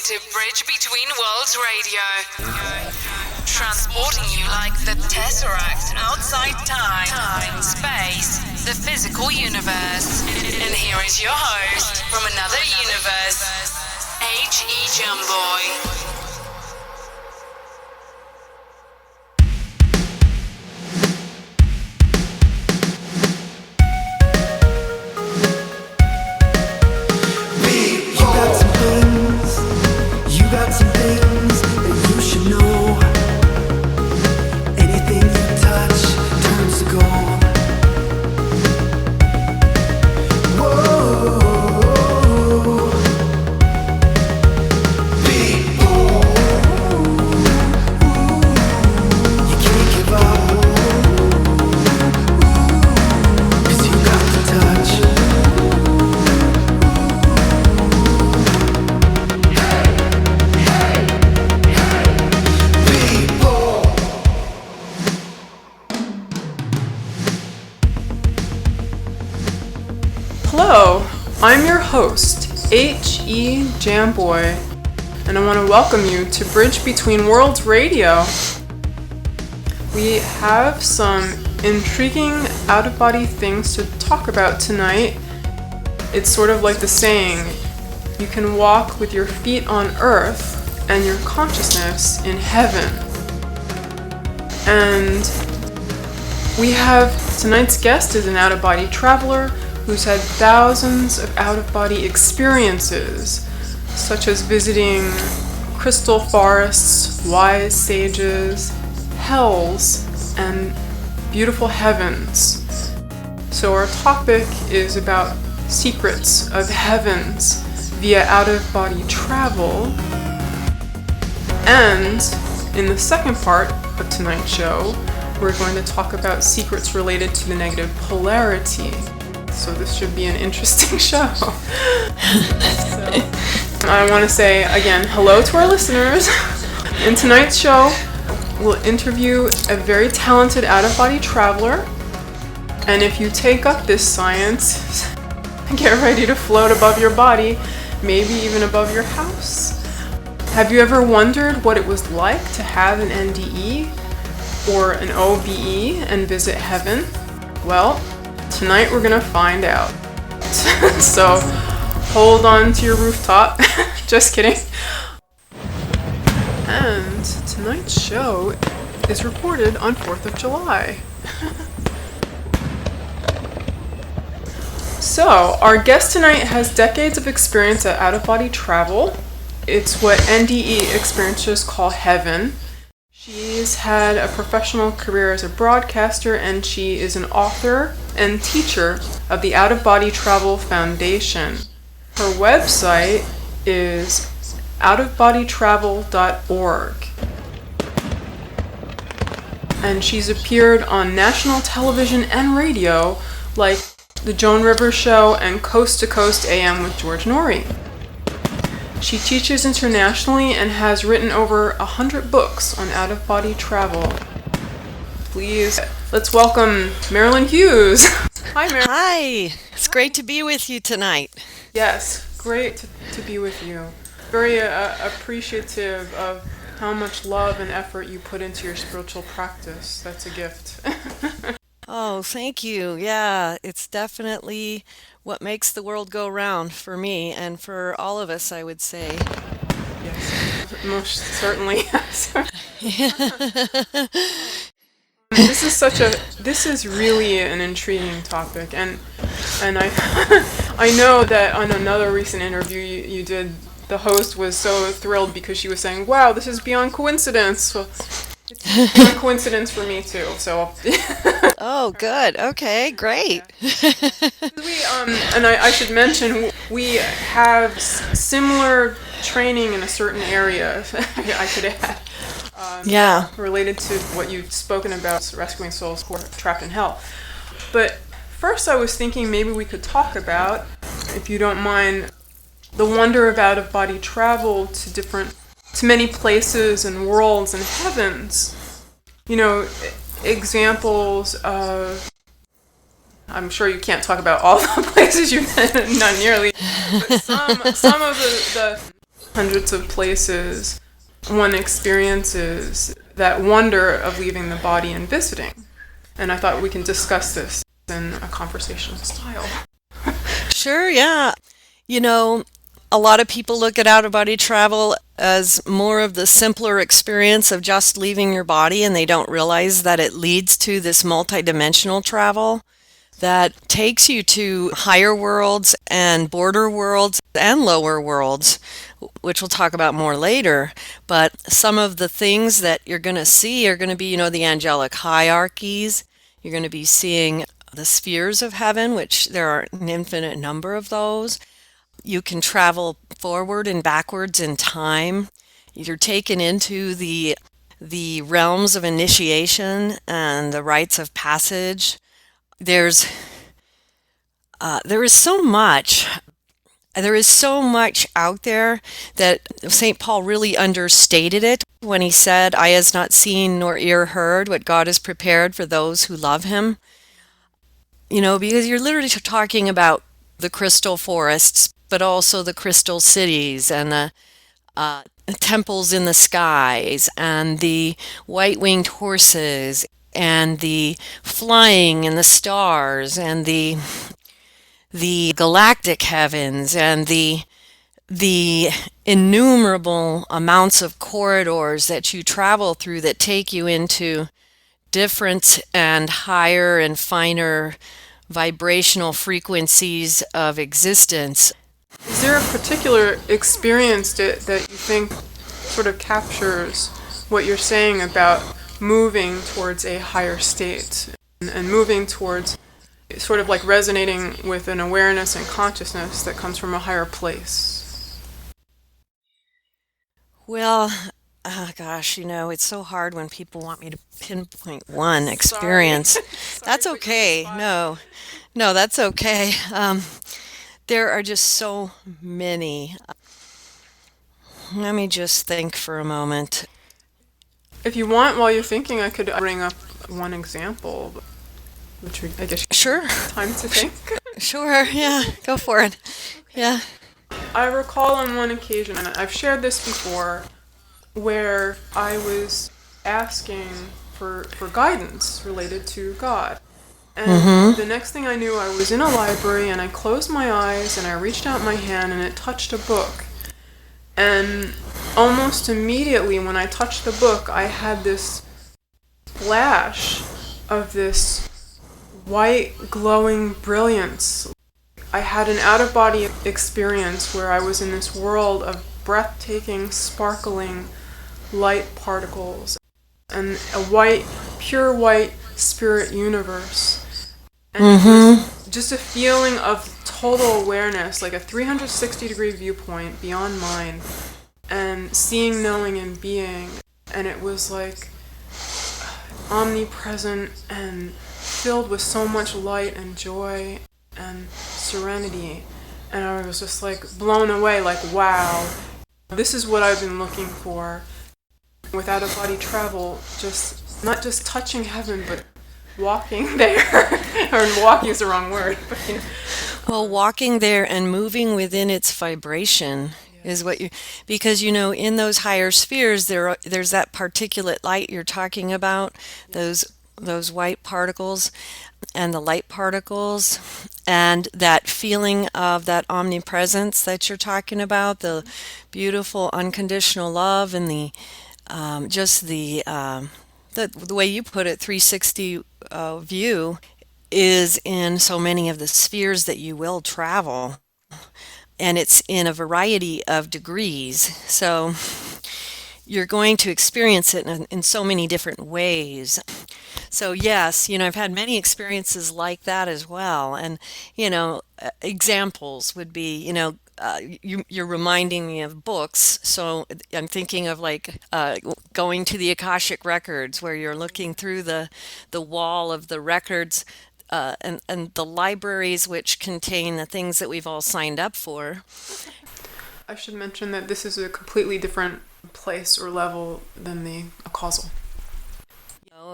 to Bridge Between Worlds Radio. Transporting you like the Tesseract outside time, space, the physical universe. And here is your host from another universe, H.E. Gamboi. Hello, I'm your host, H.E. Gamboi, and I want to welcome you to Bridge Between Worlds Radio. We have some intriguing out-of-body things to talk about tonight. It's sort of like the saying, you can walk with your feet on earth and your consciousness in heaven. And we have tonight's guest is an out-of-body traveler who's had thousands of out-of-body experiences, such as visiting crystal forests, wise sages, hells, and beautiful heavens. So our topic is about secrets of heavens via out-of-body travel. And in the second part of tonight's show, we're going to talk about secrets related to the negative polarity. So this should be an interesting show. So, I want to say again, hello to our listeners. In tonight's show, we'll interview a very talented out-of-body traveler. And if you take up this science, get ready to float above your body, maybe even above your house. Have you ever wondered what it was like to have an NDE or an OBE and visit heaven? Well, tonight we're gonna find out. So hold on to your rooftop. Just kidding. And tonight's show is recorded on 4th of July. So our guest tonight has decades of experience at out-of-body travel. It's what NDE experiencers call heaven. She's had a professional career as a broadcaster, and she is an author and teacher of the Out-of-Body Travel Foundation. Her website is outofbodytravel.org. And she's appeared on national television and radio like The Joan Rivers Show and Coast to Coast AM with George Norrie. She teaches internationally and has written over 100 books on out-of-body travel. Please, let's welcome Marilyn Hughes. Hi, Marilyn. Hi. It's great to be with you tonight. Yes, great to be with you. Very appreciative of how much love and effort you put into your spiritual practice. That's a gift. Oh, thank you. Yeah, it's definitely what makes the world go round for me and for all of us, I would say. Yes, most certainly. This is really an intriguing topic, and I know that on another recent interview you did, the host was so thrilled because she was saying, "Wow, this is beyond coincidence." So it's beyond coincidence for me too. So. Oh, good. Okay, great. And I should mention, we have similar training in a certain area, I could add. Yeah. Related to what you've spoken about, rescuing souls who are trapped in hell. But first I was thinking maybe we could talk about, if you don't mind, the wonder of out-of-body travel to many places and worlds and heavens. You know, examples of, I'm sure you can't talk about all the places you've been, not nearly, but some of the hundreds of places, one experiences that wonder of leaving the body and visiting. And I thought we can discuss this in a conversational style. Sure, yeah. You know, a lot of people look at out-of-body travel as more of the simpler experience of just leaving your body, and they don't realize that it leads to this multidimensional travel that takes you to higher worlds and border worlds and lower worlds, which we'll talk about more later. But some of the things that you're going to see are going to be, the angelic hierarchies. You're going to be seeing the spheres of heaven, which there are an infinite number of those. You can travel forward and backwards in time. You're taken into the realms of initiation and the rites of passage. There is so much. There is so much out there that St. Paul really understated it when he said, "Eye has not seen nor ear heard what God has prepared for those who love him." Because you're literally talking about the crystal forests, but also the crystal cities and the temples in the skies and the white-winged horses and the flying in the stars and the galactic heavens and the innumerable amounts of corridors that you travel through that take you into different and higher and finer vibrational frequencies of existence. Is there a particular experience that you think sort of captures what you're saying about moving towards a higher state and moving towards sort of like resonating with an awareness and consciousness that comes from a higher place? Well, gosh, it's so hard when people want me to pinpoint one experience. That's okay. No, that's okay. There are just so many. Let me just think for a moment. If you want, while you're thinking, I could bring up one example, which I guess sure. Time to think. Sure, yeah, go for it. Yeah. I recall on one occasion, and I've shared this before, where I was asking for guidance related to God. And the next thing I knew, I was in a library, and I closed my eyes, and I reached out my hand, and it touched a book. And almost immediately when I touched the book, I had this flash of this white, glowing brilliance. I had an out-of-body experience where I was in this world of breathtaking, sparkling light particles and a white, pure white spirit universe. And it was just a feeling of total awareness, like a 360-degree viewpoint beyond mine, and seeing, knowing, and being. And it was like omnipresent and filled with so much light and joy and serenity. And I was just like blown away, like, wow, this is what I've been looking for. With out-of-body travel, just not just touching heaven, but walking there. Or walking is the wrong word. But, Well, walking there and moving within its vibration is what because in those higher spheres there's that particulate light you're talking about, those white particles and the light particles, and that feeling of that omnipresence that you're talking about, the beautiful unconditional love and the way you put it, 360 view is in so many of the spheres that you will travel, and it's in a variety of degrees. So you're going to experience it in so many different ways. So yes, I've had many experiences like that as well. And, examples would be, you're reminding me of books. So I'm thinking of going to the Akashic Records, where you're looking through the wall of the records, and the libraries which contain the things that we've all signed up for. I should mention that this is a completely different place or level than the causal.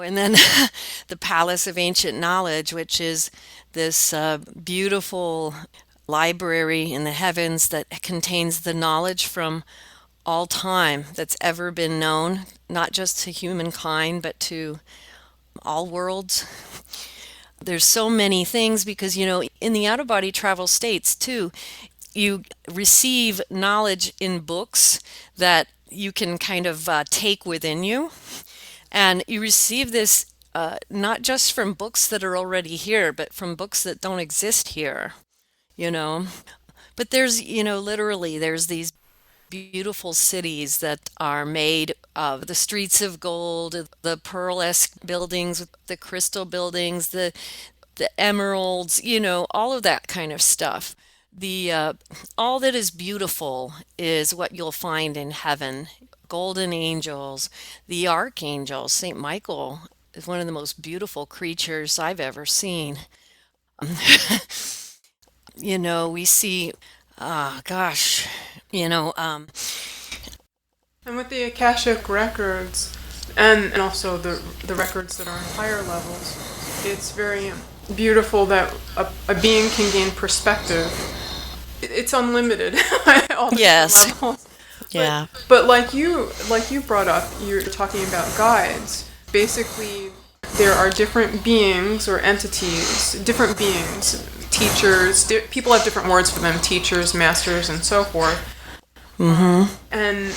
And then the Palace of Ancient Knowledge, which is this beautiful library in the heavens that contains the knowledge from all time that's ever been known, not just to humankind, but to all worlds. There's so many things because, in the out of body travel states too, you receive knowledge in books that you can kind of take within you. And you receive this not just from books that are already here, but from books that don't exist here, you know. But there's, literally, there's these beautiful cities that are made of the streets of gold, the pearl-esque buildings, the crystal buildings, the emeralds, all of that kind of stuff. The all that is beautiful is what you'll find in heaven. Golden angels, the archangel, Saint Michael is one of the most beautiful creatures I've ever seen. We see, gosh, And with the Akashic records, and also the records that are on higher levels, it's very beautiful that a being can gain perspective. It's unlimited at all the Yes. levels. Yeah. But like you brought up, you're talking about guides. Basically, there are different beings or entities, different beings, teachers. People have different words for them: teachers, masters, and so forth. Mm-hmm. And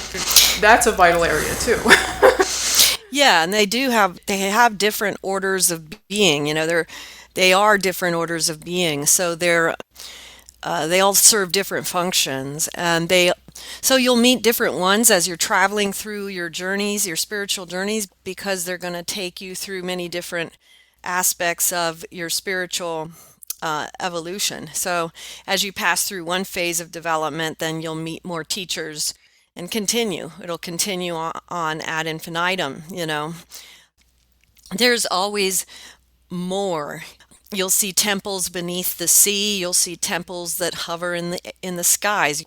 that's a vital area too. Yeah, and they have different orders of being. They are different orders of being. So they all serve different functions, and so you'll meet different ones as you're traveling through your journeys, your spiritual journeys, because they're going to take you through many different aspects of your spiritual evolution. So as you pass through one phase of development, then you'll meet more teachers and continue. It'll continue on ad infinitum, There's always more. You'll see temples beneath the sea. You'll see temples that hover in the skies.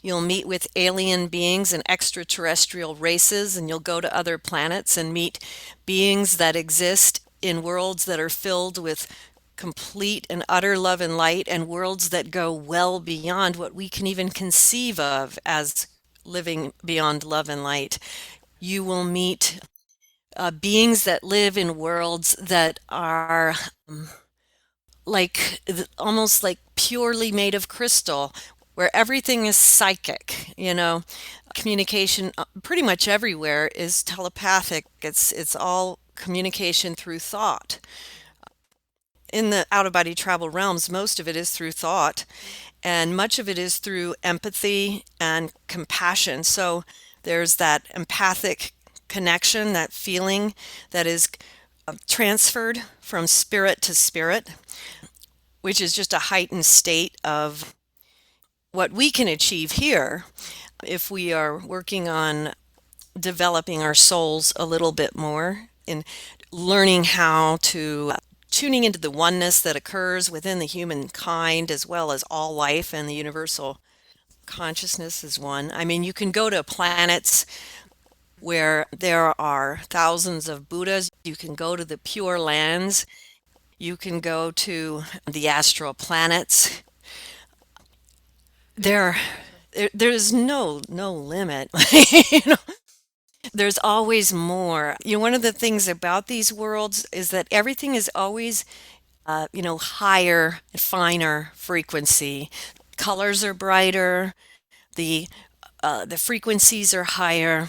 You'll meet with alien beings and extraterrestrial races, and you'll go to other planets and meet beings that exist in worlds that are filled with complete and utter love and light, and worlds that go well beyond what we can even conceive of as living beyond love and light. You will meet beings that live in worlds that are almost like purely made of crystal, where everything is psychic. Communication pretty much everywhere is telepathic. It's all communication through thought. In the out-of-body travel realms, most of it is through thought, and much of it is through empathy and compassion. So there's that empathic connection, that feeling that is transferred from spirit to spirit, which is just a heightened state of what we can achieve here if we are working on developing our souls a little bit more in learning how to tuning into the oneness that occurs within the humankind as well as all life, and the universal consciousness is one. I mean, you can go to planets where there are thousands of Buddhas. You can go to the Pure Lands. You can go to the astral planets. There's no limit. There's always more. One of the things about these worlds is that everything is always, higher, finer frequency. Colors are brighter. The frequencies are higher.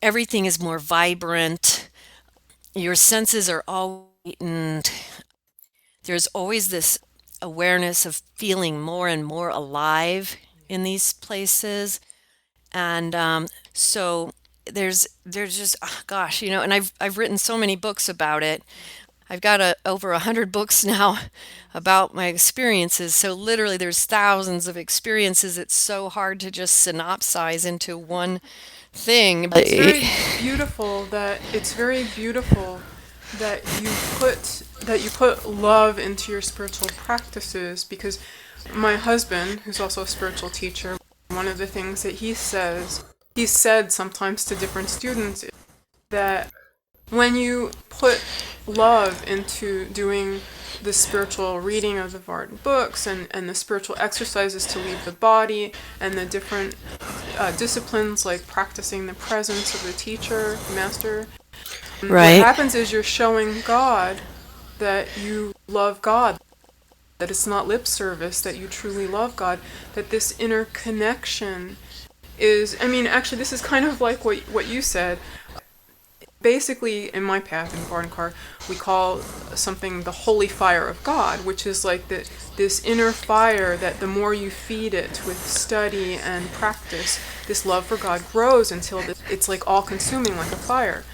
Everything is more vibrant. Your senses are all heightened. There's always this awareness of feeling more and more alive in these places, and so there's just gosh, and I've written so many books about it. I've got over 100 books now about my experiences. So literally, there's thousands of experiences. It's so hard to just synopsize into one thing. It's very beautiful that you put love into your spiritual practices, because my husband, who's also a spiritual teacher, one of the things that he said sometimes to different students is that when you put love into doing the spiritual reading of the Vardan books and the spiritual exercises to leave the body and the different disciplines like practicing the presence of the teacher, the master. Right. What happens is you're showing God that you love God, that it's not lip service, that you truly love God, that this inner connection is, I mean, actually, this is kind of like what you said. Basically, in my path in Vardankar, we call something the holy fire of God, which is like this inner fire that the more you feed it with study and practice, this love for God grows until it's like all-consuming, like a fire.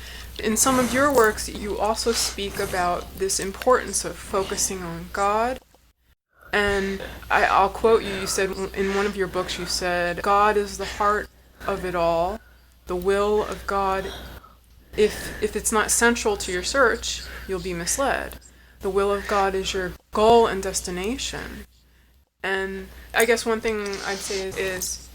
In some of your works, you also speak about this importance of focusing on God. And I'll quote you. You said in one of your books, you said, God is the heart of it all, the will of God. If it's not central to your search, you'll be misled. The will of God is your goal and destination. And I guess one thing I'd say is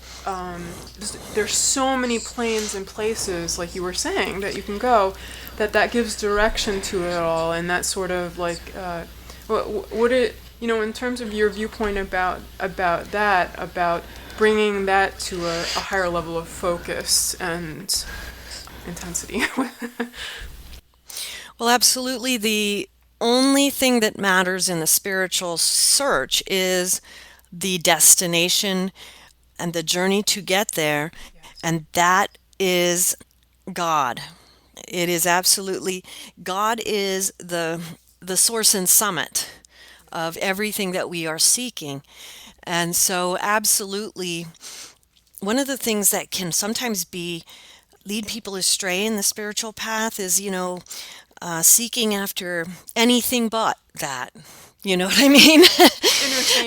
there's so many planes and places, like you were saying, that you can go, that gives direction to it all, and that sort of like, would it, you know, in terms of your viewpoint about that, about bringing that to a higher level of focus and intensity. Well, absolutely. The only thing that matters in the spiritual search is the destination and the journey to get there, and that is God. It is absolutely, God is the source and summit of everything that we are seeking. And so absolutely, one of the things that can sometimes lead people astray in the spiritual path is, seeking after anything but that. You know what I mean?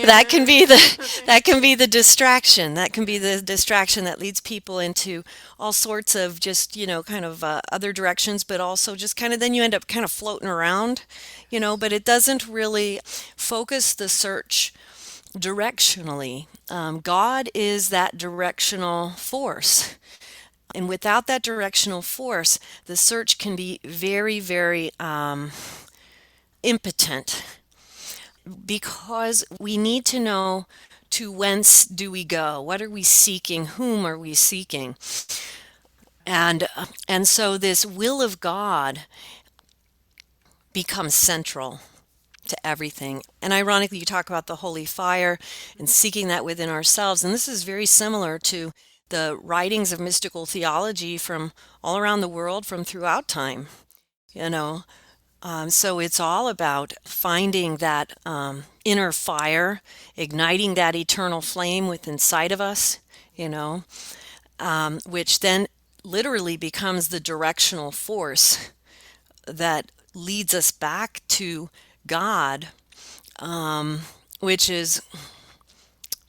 That can be the distraction. That can be the distraction that leads people into all sorts of just, kind of other directions, but also just kind of then you end up kind of floating around, but it doesn't really focus the search directionally. God is that directional force. And without that directional force, the search can be very, very impotent, because we need to know to whence do we go? What are we seeking? Whom are we seeking? And so this will of God becomes central to everything. And ironically, you talk about the holy fire and seeking that within ourselves. And this is very similar to the writings of mystical theology from all around the world, from throughout time. So it's all about finding that inner fire, igniting that eternal flame within inside of us, which then literally becomes the directional force that leads us back to God, which is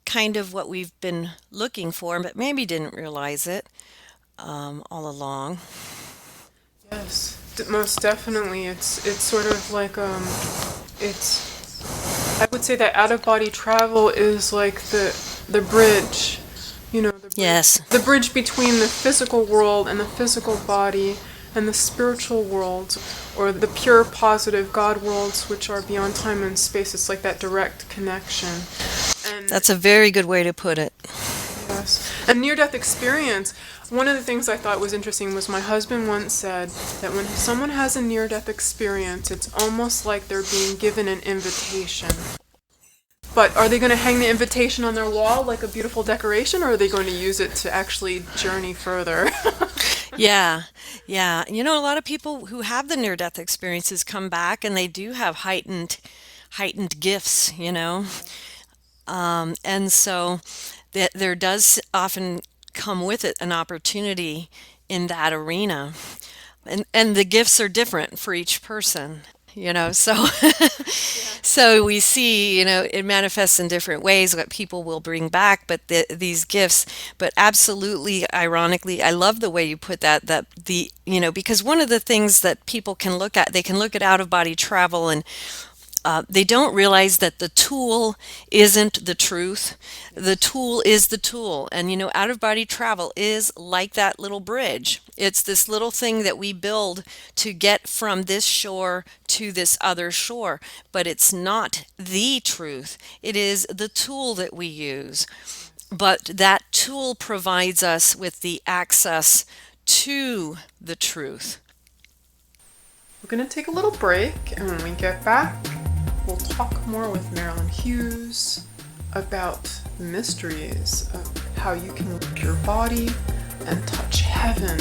kind of what we've been looking for, but maybe didn't realize it all along. Yes, most definitely. It's sort of like I would say that out of body travel is like the bridge, Yes. the bridge between the physical world and the physical body and the spiritual world, or the pure positive God worlds, which are beyond time and space. It's like that direct connection. And that's a very good way to put it. Yes. And near-death experience, one of the things I thought was interesting was my husband once said that when someone has a near-death experience, it's almost like they're being given an invitation. But are they going to hang the invitation on their wall like a beautiful decoration, or are they going to use it to actually journey further? Yeah. A lot of people who have the near-death experiences come back and they do have heightened gifts, and so there does often come with it an opportunity in that arena, and the gifts are different for each person. So so we see, it manifests in different ways what people will bring back, but these gifts, but absolutely, ironically, I love the way you put that because one of the things that people can look at, they can look at out of body travel, and they don't realize that the tool isn't the truth. The tool is the tool. And, out of body travel is like that little bridge. It's this little thing that we build to get from this shore to this other shore. But it's not the truth. It is the tool that we use. but that tool provides us with the access to the truth. We're going to take a little break, and when we get back, we'll talk more with Marilyn Hughes about the mysteries of how you can lift your body and touch heaven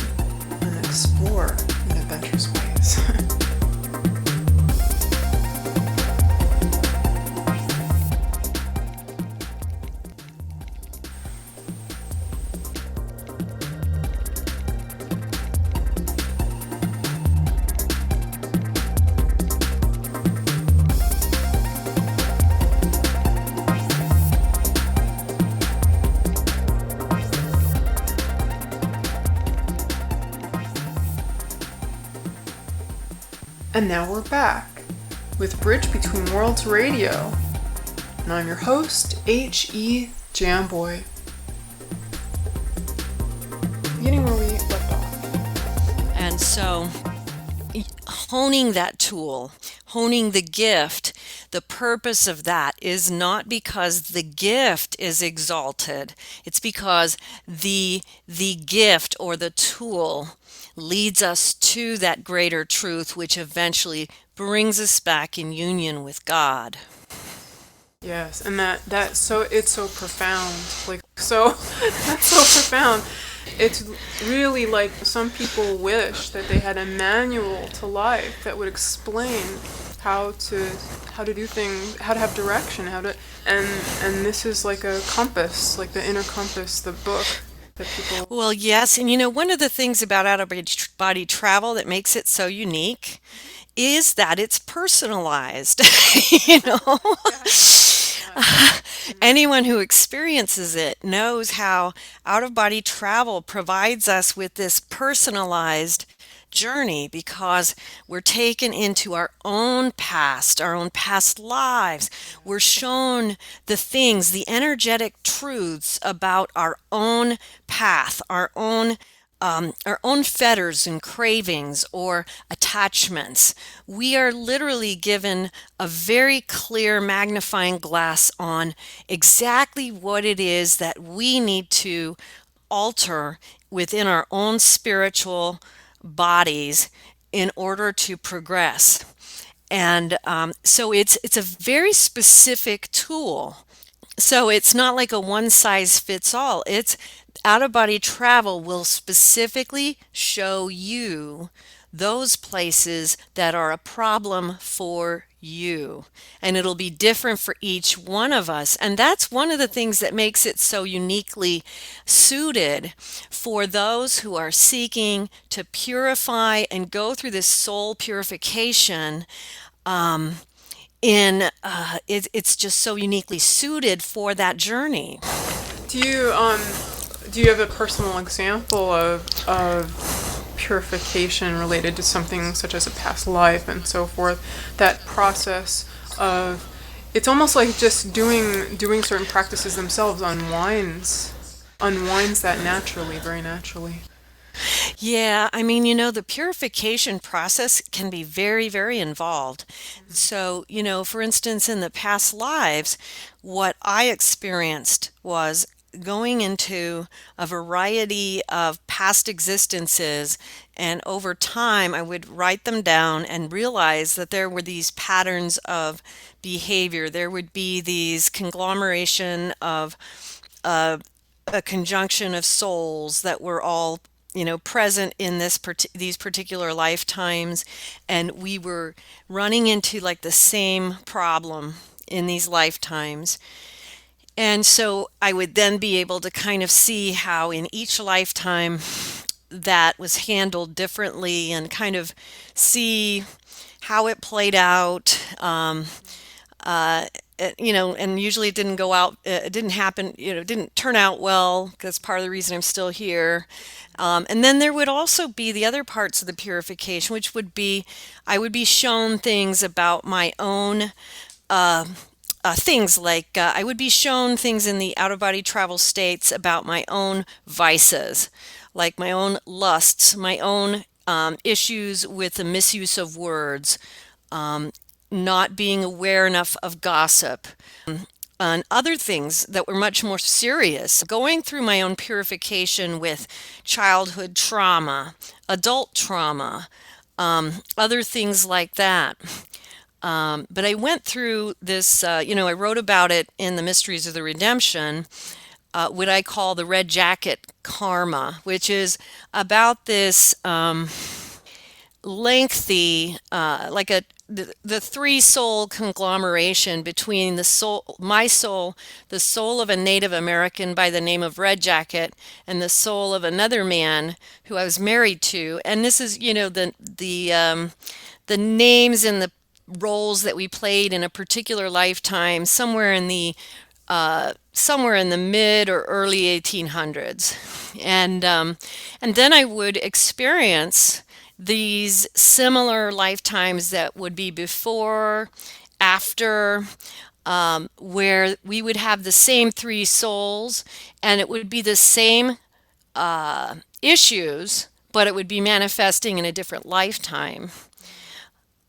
and explore in adventurous ways. And now we're back with Bridge Between Worlds Radio. And I'm your host, H.E. Gamboi. Beginning where we left off. And so, honing that tool, honing the gift, the purpose of that is not because the gift is exalted. It's because the gift or the tool leads us to that greater truth, which eventually brings us back in union with God. Yes, and that so it's so profound. That's so profound. It's really like some people wish that they had a manual to life that would explain how to do things, how to have direction, and this is like a compass, like the inner compass, the book. Well, yes, and one of the things about out-of-body travel that makes it so unique is that it's personalized. Anyone who experiences it knows how out-of-body travel provides us with this personalized journey because we're taken into our own past lives. We're shown the things, the energetic truths about our own path, our own fetters and cravings or attachments. We are literally given a very clear magnifying glass on exactly what it is that we need to alter within our own spiritual bodies in order to progress. And so it's a very specific tool. So it's not like a one size fits all. It's out-of-body travel will specifically show you those places that are a problem for you. And it'll be different for each one of us. And that's one of the things that makes it so uniquely suited for those who are seeking to purify and go through this soul purification. It's just so uniquely suited for that journey. Do you have a personal example of purification related to something such as a past life and so forth? That process of, it's almost like just doing certain practices themselves unwinds that naturally, very naturally. Yeah, the purification process can be very, very involved. So, for instance, in the past lives, what I experienced was going into a variety of past existences, and over time I would write them down and realize that there were these patterns of behavior. There would be these conglomeration of a conjunction of souls that were all present in these particular lifetimes, and we were running into like the same problem in these lifetimes. And so I would then be able to kind of see how in each lifetime that was handled differently and kind of see how it played out. And usually it didn't go out, it didn't happen, it didn't turn out well. That's part of the reason I'm still here. And then there would also be the other parts of the purification, which would be, I would be shown things about my own things like I would be shown things in the out-of-body travel states about my own vices, like my own lusts, my own issues with the misuse of words, not being aware enough of gossip, on other things that were much more serious, going through my own purification with childhood trauma, adult trauma, other things like that. But I went through this, I wrote about it in The Mysteries of the Redemption, what I call the red jacket karma, which is about this lengthy, the three soul conglomeration between the soul, my soul, the soul of a Native American by the name of Red Jacket, and the soul of another man who I was married to. And this is, the names and the roles that we played in a particular lifetime, somewhere in the mid or early 1800s, and then I would experience these similar lifetimes that would be before, after, where we would have the same three souls, and it would be the same issues, but it would be manifesting in a different lifetime.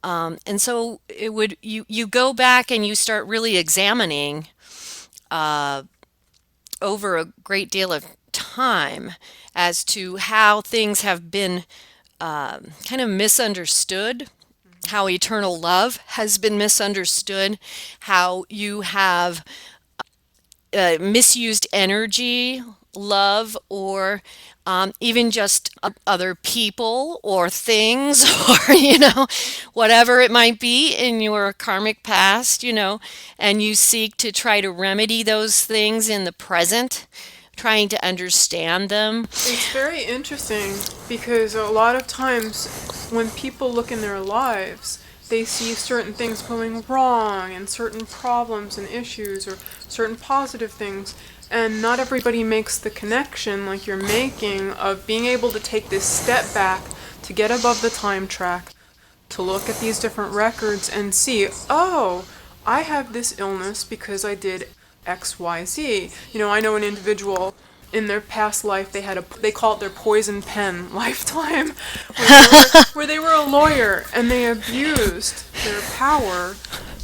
And so you go back and you start really examining over a great deal of time as to how things have been kind of misunderstood, how eternal love has been misunderstood, how you have misused energy, love, or even just other people or things, or, whatever it might be in your karmic past, and you seek to try to remedy those things in the present, trying to understand them. It's very interesting because a lot of times when people look in their lives, they see certain things going wrong and certain problems and issues or certain positive things. And not everybody makes the connection like you're making of being able to take this step back to get above the time track, to look at these different records and see, oh, I have this illness because I did XYZ. I know an individual in their past life, they call it their poison pen lifetime, where they were a lawyer and they abused their power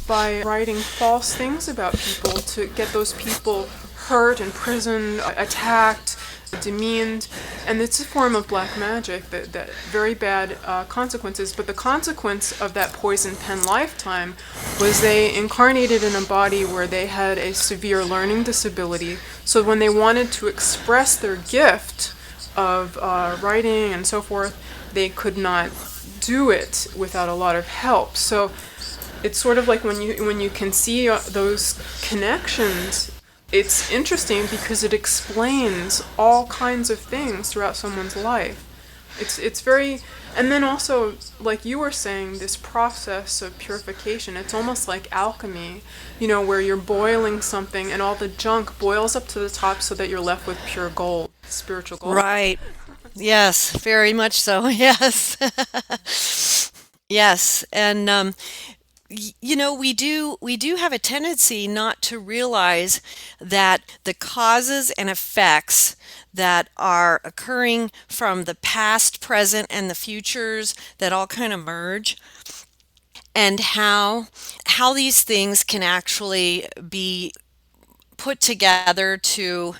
by writing false things about people to get those people hurt, imprisoned, attacked, demeaned, and it's a form of black magic that very bad consequences. But the consequence of that poison pen lifetime was they incarnated in a body where they had a severe learning disability. So when they wanted to express their gift of writing and so forth, they could not do it without a lot of help. So it's sort of like when you can see those connections. It's interesting because it explains all kinds of things throughout someone's life. It's very, and then also, like you were saying, this process of purification, it's almost like alchemy, where you're boiling something and all the junk boils up to the top so that you're left with pure gold, spiritual gold. Right. Yes, very much so. Yes. Yes. And we do have a tendency not to realize that the causes and effects that are occurring from the past, present, and the futures that all kind of merge, and how these things can actually be put together to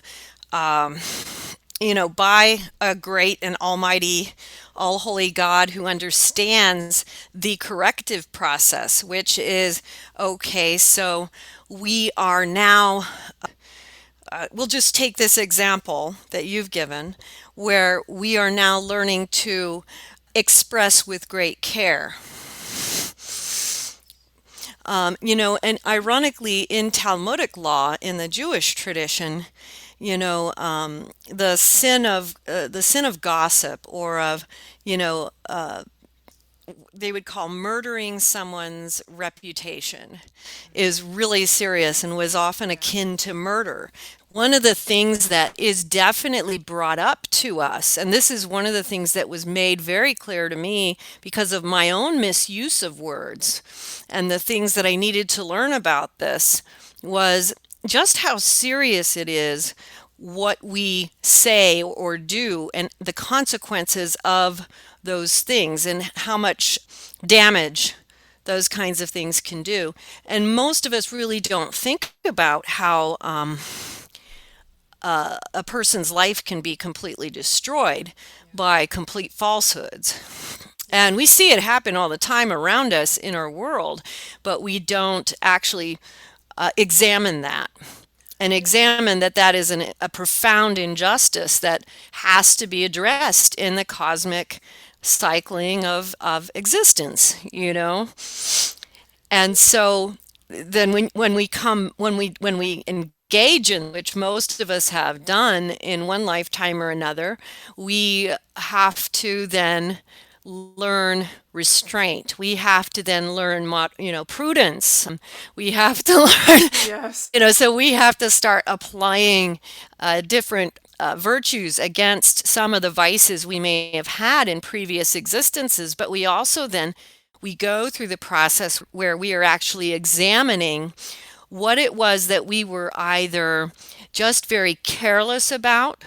by a great and almighty, all holy God who understands the corrective process, which is, okay, so we are now, we'll just take this example that you've given, where we are now learning to express with great care. And ironically, in Talmudic law, in the Jewish tradition, the sin of gossip, or of, they would call murdering someone's reputation, is really serious and was often akin to murder. One of the things that is definitely brought up to us, and this is one of the things that was made very clear to me because of my own misuse of words and the things that I needed to learn about this, was just how serious it is what we say or do and the consequences of those things, and how much damage those kinds of things can do. And most of us really don't think about how a person's life can be completely destroyed by complete falsehoods. And we see it happen all the time around us in our world, but we don't actually examine that and examine that that is a profound injustice that has to be addressed in the cosmic cycling of existence, you know? And so then when we engage in, which most of us have done in one lifetime or another, we have to then learn restraint. We have to then learn prudence. We have to learn, Yes. so we have to start applying different virtues against some of the vices we may have had in previous existences. But we also then we go through the process where we are actually examining what it was that we were either just very careless about,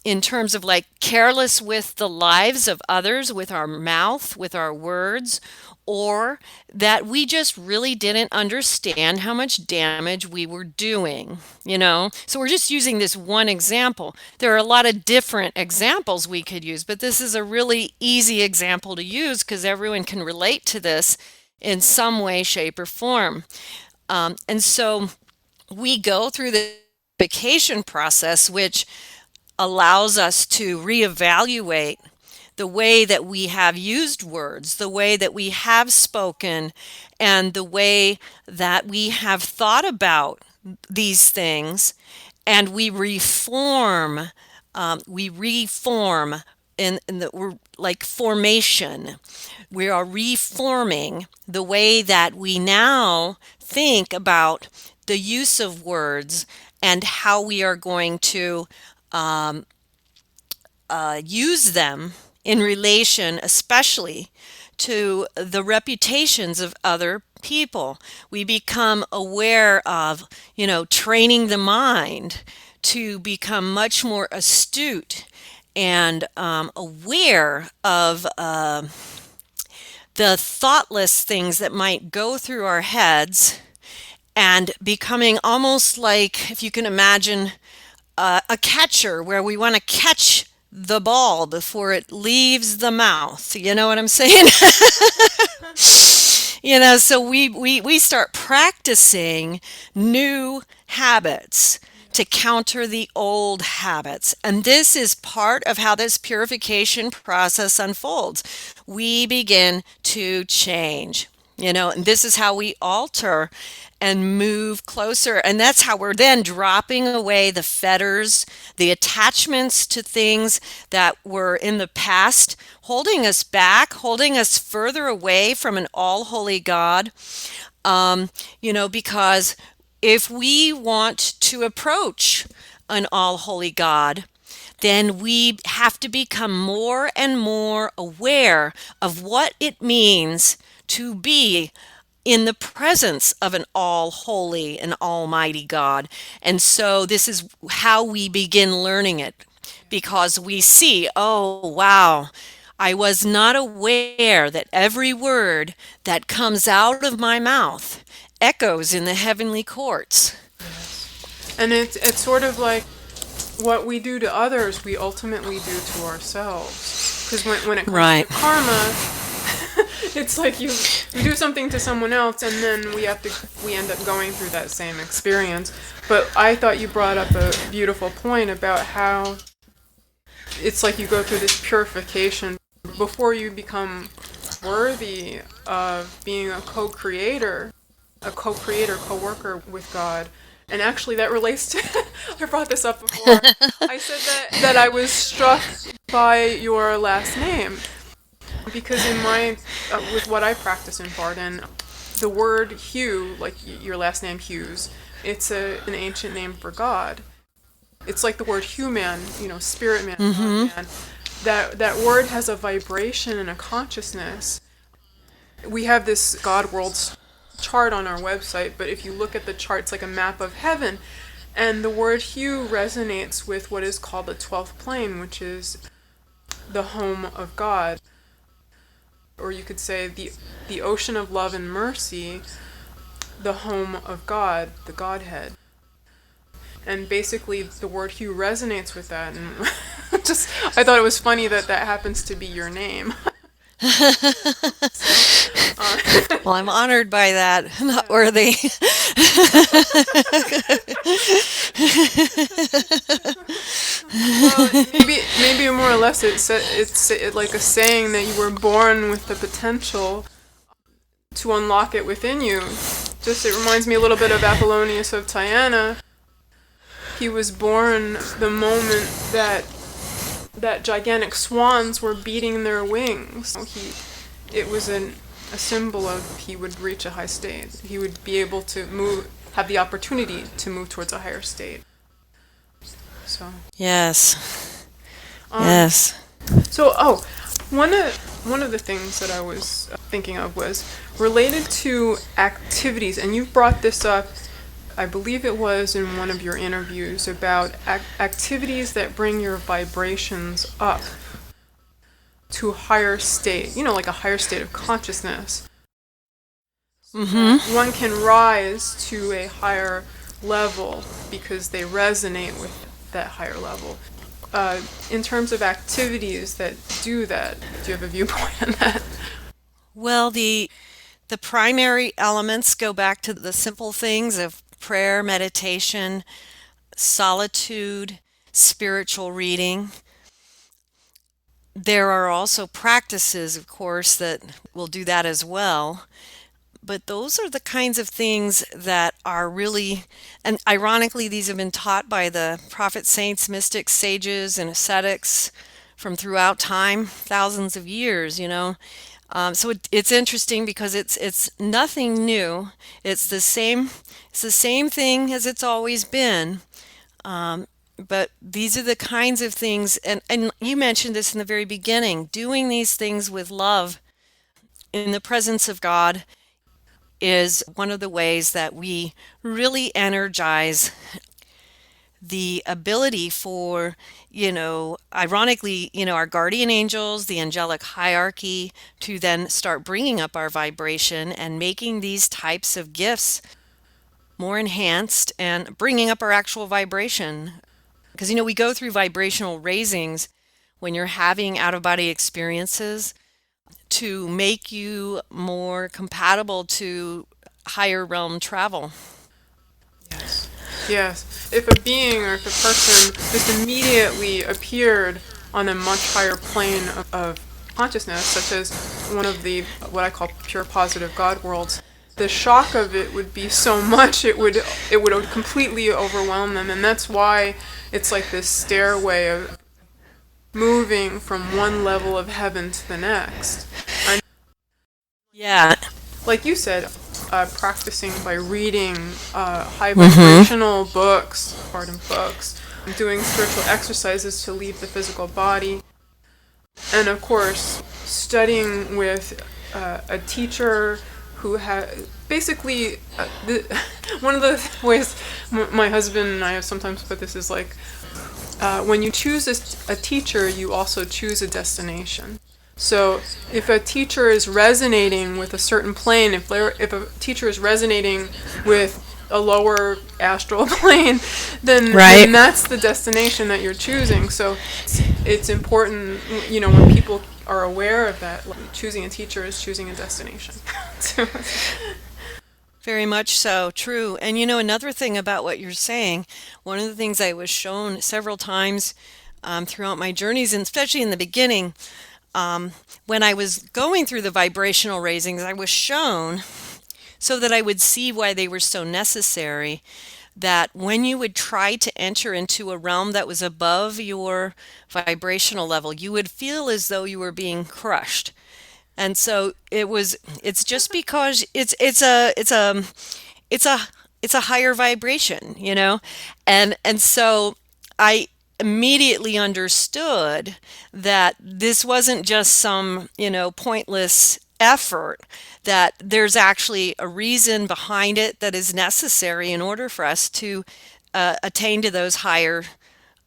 in terms of like careless with the lives of others, with our mouth, with our words, or that we just really didn't understand how much damage we were doing, you know? So we're just using this one example. There are a lot of different examples we could use, but this is a really easy example to use because everyone can relate to this in some way, shape, or form. And so we go through the vacation process, which allows us to reevaluate the way that we have used words, the way that we have spoken, and the way that we have thought about these things, and we reform. We're like formation. We are reforming the way that we now think about the use of words and how we are going to use them in relation, especially to the reputations of other people. We become aware of, training the mind to become much more astute and aware of the thoughtless things that might go through our heads, and becoming almost like, if you can imagine, a catcher where we want to catch the ball before it leaves the mouth. You know what I'm saying? So we start practicing new habits to counter the old habits. And this is part of how this purification process unfolds. We begin to change, and this is how we alter and move closer. And that's how we're then dropping away the fetters, the attachments to things that were in the past, holding us back, holding us further away from an all-holy God. Because if we want to approach an all-holy God, then we have to become more and more aware of what it means to be in the presence of an all-holy and almighty God. And so this is how we begin learning it, because we see, oh, wow, I was not aware that every word that comes out of my mouth echoes in the heavenly courts. And it's sort of like what we do to others, we ultimately do to ourselves. Because when it comes to karma, it's like you do something to someone else, and then we end up going through that same experience. But I thought you brought up a beautiful point about how it's like you go through this purification before you become worthy of being a co-creator, co-worker with God. And actually that relates to, I brought this up before, I said that I was struck by your last name. Because in with what I practice in Vardan, the word Hugh, like your last name Hughes, it's an ancient name for God. It's like the word human, spirit man, God man. That word has a vibration and a consciousness. We have this God worlds chart on our website, but if you look at the chart, it's like a map of heaven, and the word Hugh resonates with what is called the 12th plane, which is the home of God. or you could say the ocean of love and mercy, the home of God, the Godhead. And basically the word Hugh resonates with that, and just I thought it was funny that that happens to be your name. Well, I'm honored by that. Not worthy. Well, maybe more or less it's like a saying that you were born with the potential to unlock it within you. Just it reminds me a little bit of Apollonius of Tyana. He was born the moment that gigantic swans were beating their wings. It was a symbol of he would reach a high state. He would be able to have the opportunity to move towards a higher state. So. Yes. Yes. So, one of the things that I was thinking of was related to activities, and you brought this up, I believe it was in one of your interviews, about activities that bring your vibrations up to a higher state, like a higher state of consciousness. Mm-hmm. One can rise to a higher level because they resonate with that higher level. In terms of activities that do that, do you have a viewpoint on that? Well, the primary elements go back to the simple things of prayer, meditation, solitude, spiritual reading. There are also practices, of course, that will do that as well. But those are the kinds of things that are really, and ironically, these have been taught by the prophets, saints, mystics, sages, and ascetics from throughout time, thousands of years, So it's interesting because it's nothing new. It's the same thing as it's always been. But these are the kinds of things, and you mentioned this in the very beginning, doing these things with love in the presence of God is one of the ways that we really energize the ability for, ironically, our guardian angels, the angelic hierarchy, to then start bringing up our vibration and making these types of gifts more enhanced and bringing up our actual vibration. Because, we go through vibrational raisings when you're having out-of-body experiences to make you more compatible to higher realm travel. Yes. Yes. If a being or if a person just immediately appeared on a much higher plane of consciousness, such as one of the, what I call pure positive God worlds, the shock of it would be so much it would completely overwhelm them. And that's why it's like this stairway of moving from one level of heaven to the next. Yeah. Like you said, practicing by reading high vibrational books, ardent books, doing spiritual exercises to leave the physical body, and of course studying with a teacher who has basically one of the ways my husband and I have sometimes put this is like when you choose a teacher, you also choose a destination. So if a teacher is resonating with a certain plane, if a teacher is resonating with a lower astral plane, then that's the destination that you're choosing. So it's important, when people are aware of that, like choosing a teacher is choosing a destination. Very much so, true. And another thing about what you're saying, one of the things I was shown several times throughout my journeys, and especially in the beginning, when I was going through the vibrational raisings, I was shown, so that I would see why they were so necessary, that when you would try to enter into a realm that was above your vibrational level, you would feel as though you were being crushed. And so it's just because it's a higher vibration, and so I immediately understood that this wasn't just some, pointless effort, that there's actually a reason behind it that is necessary in order for us to attain to those higher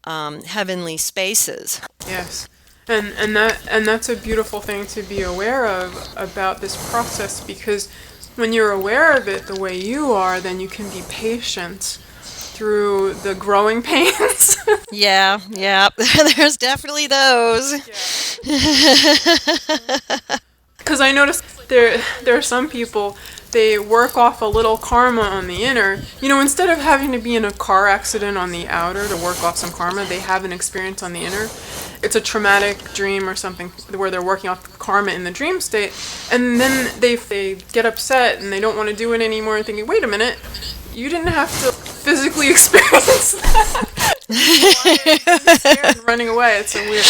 heavenly spaces. Yes. And that's a beautiful thing to be aware of about this process, because when you're aware of it the way you are, then you can be patient through the growing pains. Yeah, yeah. There's definitely those. Because I noticed there are some people, they work off a little karma on the inner. Instead of having to be in a car accident on the outer to work off some karma, they have an experience on the inner. It's a traumatic dream or something where they're working off karma in the dream state, and then they get upset and they don't want to do it anymore, and thinking, wait a minute, you didn't have to physically experience that. Why are you scared and running away? It's so weird.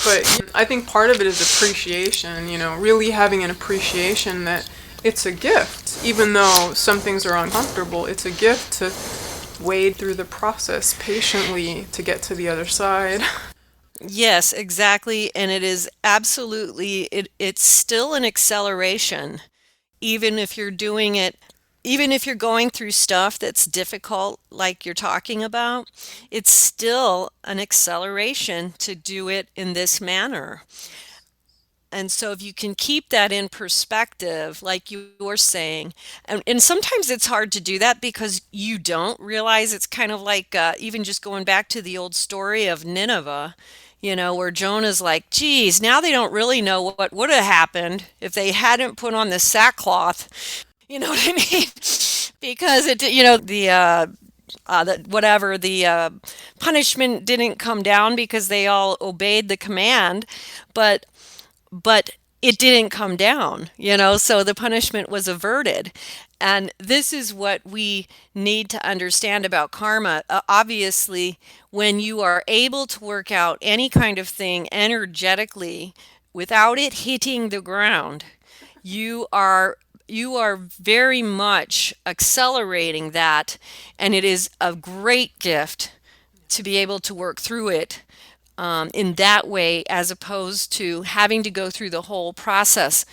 But I think part of it is appreciation, really having an appreciation that it's a gift. Even though some things are uncomfortable, it's a gift to wade through the process patiently to get to the other side. Yes, exactly. And it is absolutely, it's still an acceleration, even if you're doing it, even if you're going through stuff that's difficult, like you're talking about, it's still an acceleration to do it in this manner. And so if you can keep that in perspective, like you were saying, and sometimes it's hard to do that because you don't realize. It's kind of like even just going back to the old story of Nineveh, where Jonah's like, geez, now they don't really know what would have happened if they hadn't put on the sackcloth. You know what I mean? Because the punishment didn't come down because they all obeyed the command, but it didn't come down, so the punishment was averted. And this is what we need to understand about karma. Obviously, when you are able to work out any kind of thing energetically without it hitting the ground, you are very much accelerating that, and it is a great gift to be able to work through it in that way, as opposed to having to go through the whole process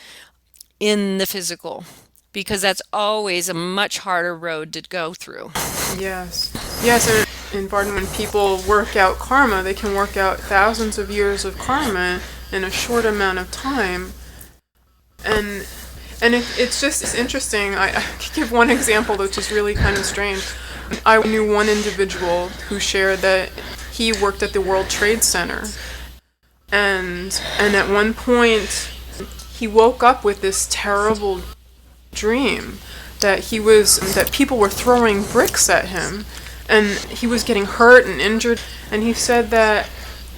in the physical, because that's always a much harder road to go through. Yes. Yes, and in Vardan, when people work out karma, they can work out thousands of years of karma in a short amount of time. And it's interesting. I could give one example which is really kind of strange. I knew one individual who shared that he worked at the World Trade Center, and at one point he woke up with this terrible dream that people were throwing bricks at him, and he was getting hurt and injured, and he said that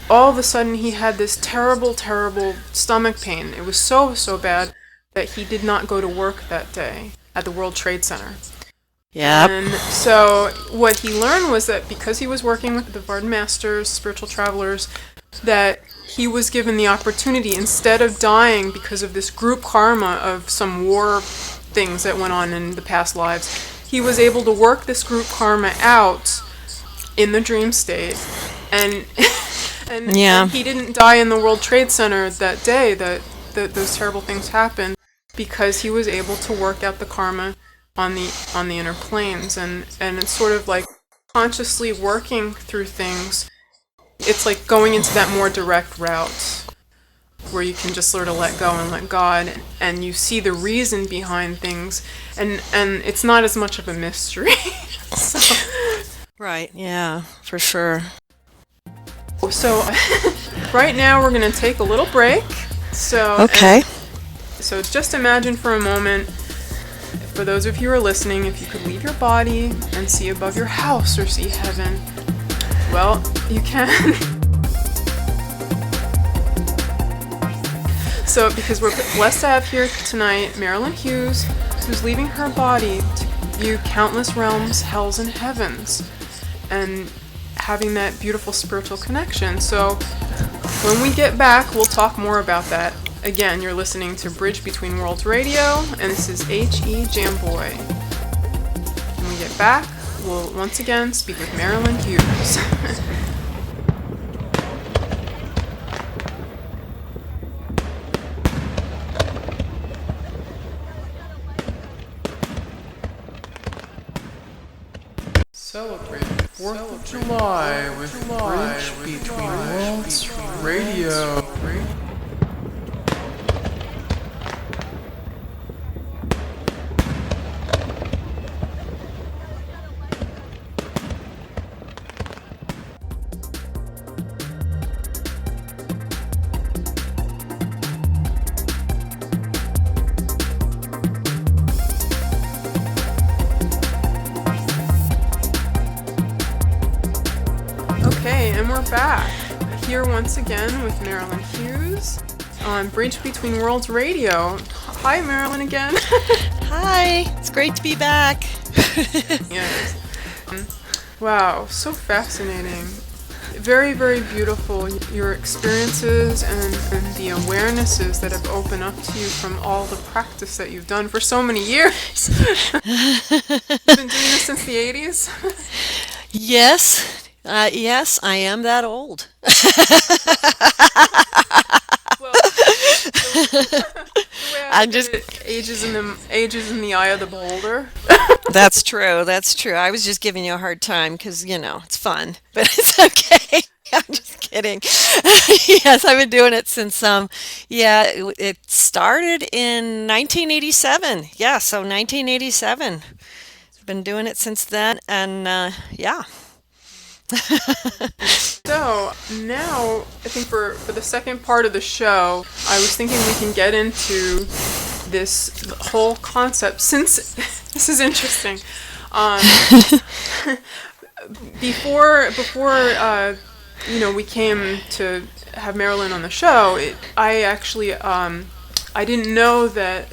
all of a sudden he had this terrible, terrible stomach pain. It was so bad that he did not go to work that day at the World Trade Center. Yeah. And so what he learned was that because he was working with the Vardan masters, spiritual travelers, that he was given the opportunity, instead of dying because of this group karma of some war things that went on in the past lives, he was able to work this group karma out in the dream state. And and he didn't die in the World Trade Center that day that those terrible things happened, because he was able to work out the karma on the inner planes, and it's sort of like consciously working through things. It's like going into that more direct route where you can just sort of let go and let God, and you see the reason behind things, and it's not as much of a mystery. So. Right, yeah, for sure. So right now we're going to take a little break. So okay. So just imagine for a moment, for those of you who are listening, if you could leave your body and see above your house or see heaven. Well, you can. So because we're blessed to have here tonight Marilyn Hughes, who's leaving her body to view countless realms, hells, and heavens, and having that beautiful spiritual connection. So when we get back, we'll talk more about that. Again, you're listening to Bridge Between Worlds Radio, and this is H.E. Gamboi. When we get back, we'll once again speak with Marilyn Hughes. Celebrate 4th of July with Bridge Between Worlds Radio. Okay, and we're back here once again with Marilyn Hughes on Bridge Between Worlds Radio. Hi, Marilyn again. Hi, it's great to be back. Yes. Wow, so fascinating. Very, very beautiful, your experiences and the awarenesses that have opened up to you from all the practice that you've done for so many years. You've been doing this since the 80s? Yes, yes, I am that old. Well, the way I'm just ages in the eye of the beholder. That's true. That's true. I was just giving you a hard time because, it's fun, but it's okay. I'm just kidding. Yes, I've been doing it since, it started in 1987. Yeah, so 1987. I've been doing it since then, and, yeah. So now, I think for the second part of the show, I was thinking we can get into this whole concept, since this is interesting. Before we came to have Marilyn on the show, I actually I didn't know that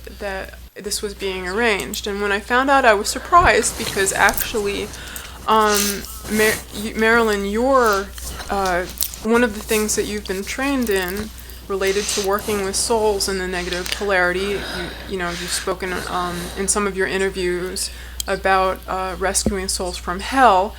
this was being arranged, and when I found out, I was surprised because actually, Marilyn, you're one of the things that you've been trained in related to working with souls in the negative polarity. You've spoken in some of your interviews about rescuing souls from hell.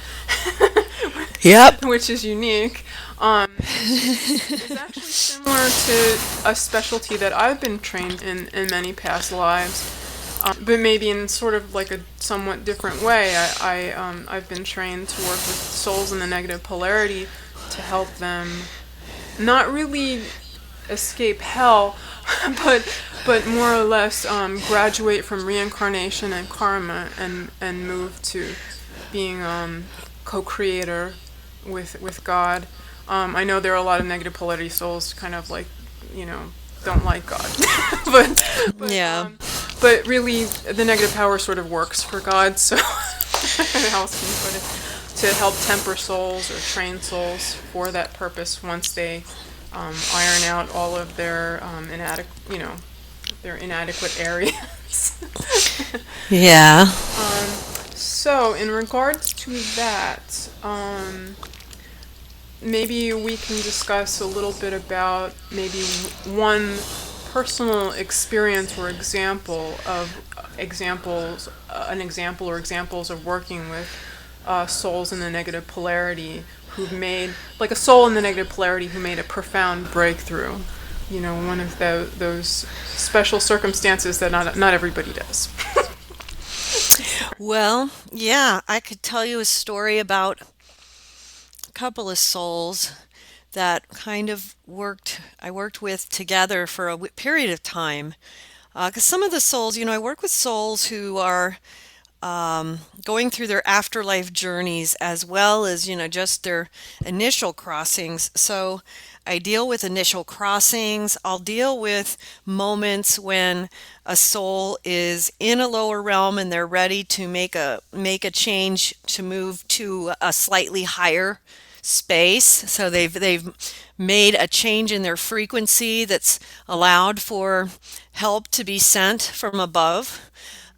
Yep. Which is unique. It's actually similar to a specialty that I've been trained in many past lives, but maybe in sort of like a somewhat different way. I've been trained to work with souls in the negative polarity to help them not really escape hell, but more or less graduate from reincarnation and karma and move to being co-creator with God. I know there are a lot of negative polarity souls kind of like, don't like God. but Yeah. But really, the negative power sort of works for God, so how else can you put it? To help temper souls or train souls for that purpose once they iron out all of their inadequate areas. Yeah. So, in regards to that, maybe we can discuss a little bit about maybe one personal experience or example or examples of working with souls in the negative polarity who've made, like a soul in the negative polarity who made a profound breakthrough. One of those special circumstances that not everybody does. Well, yeah, I could tell you a story about a couple of souls that kind of I worked with together for a period of time. Because some of the souls, I work with souls who are going through their afterlife journeys as well as, just their initial crossings. So I deal with initial crossings. I'll deal with moments when a soul is in a lower realm and they're ready to make a change to move to a slightly higher space. So they've made a change in their frequency that's allowed for help to be sent from above.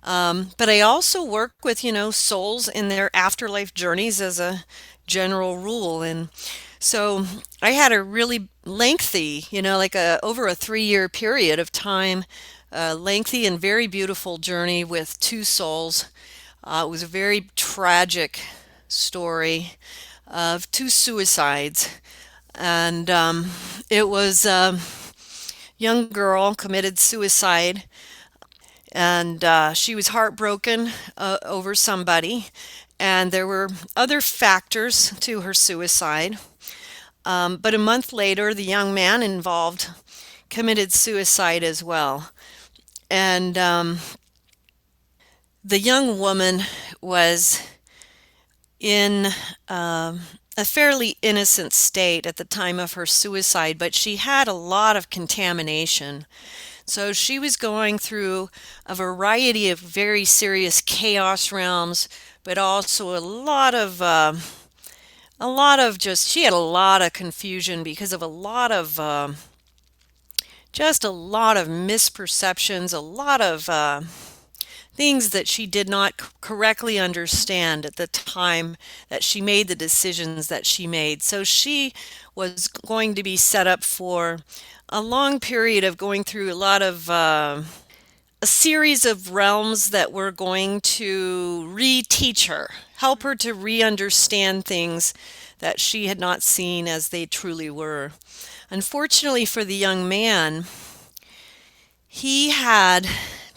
But I also work with, souls in their afterlife journeys as a general rule. And so I had a really lengthy, over a 3-year period of time, lengthy and very beautiful journey with 2 souls. It was a very tragic story of 2 suicides. And it was a young girl committed suicide, and she was heartbroken over somebody, and there were other factors to her suicide. But a month later, the young man involved committed suicide as well. And the young woman was in a fairly innocent state at the time of her suicide, but she had a lot of contamination. So she was going through a variety of very serious chaos realms, but also a lot of just she had a lot of confusion because of a lot of just a lot of misperceptions, a lot of things that she did not correctly understand at the time that she made the decisions that she made. So she was going to be set up for a long period of going through a lot of a series of realms that were going to reteach her, help her to re-understand things that she had not seen as they truly were. Unfortunately for the young man, he had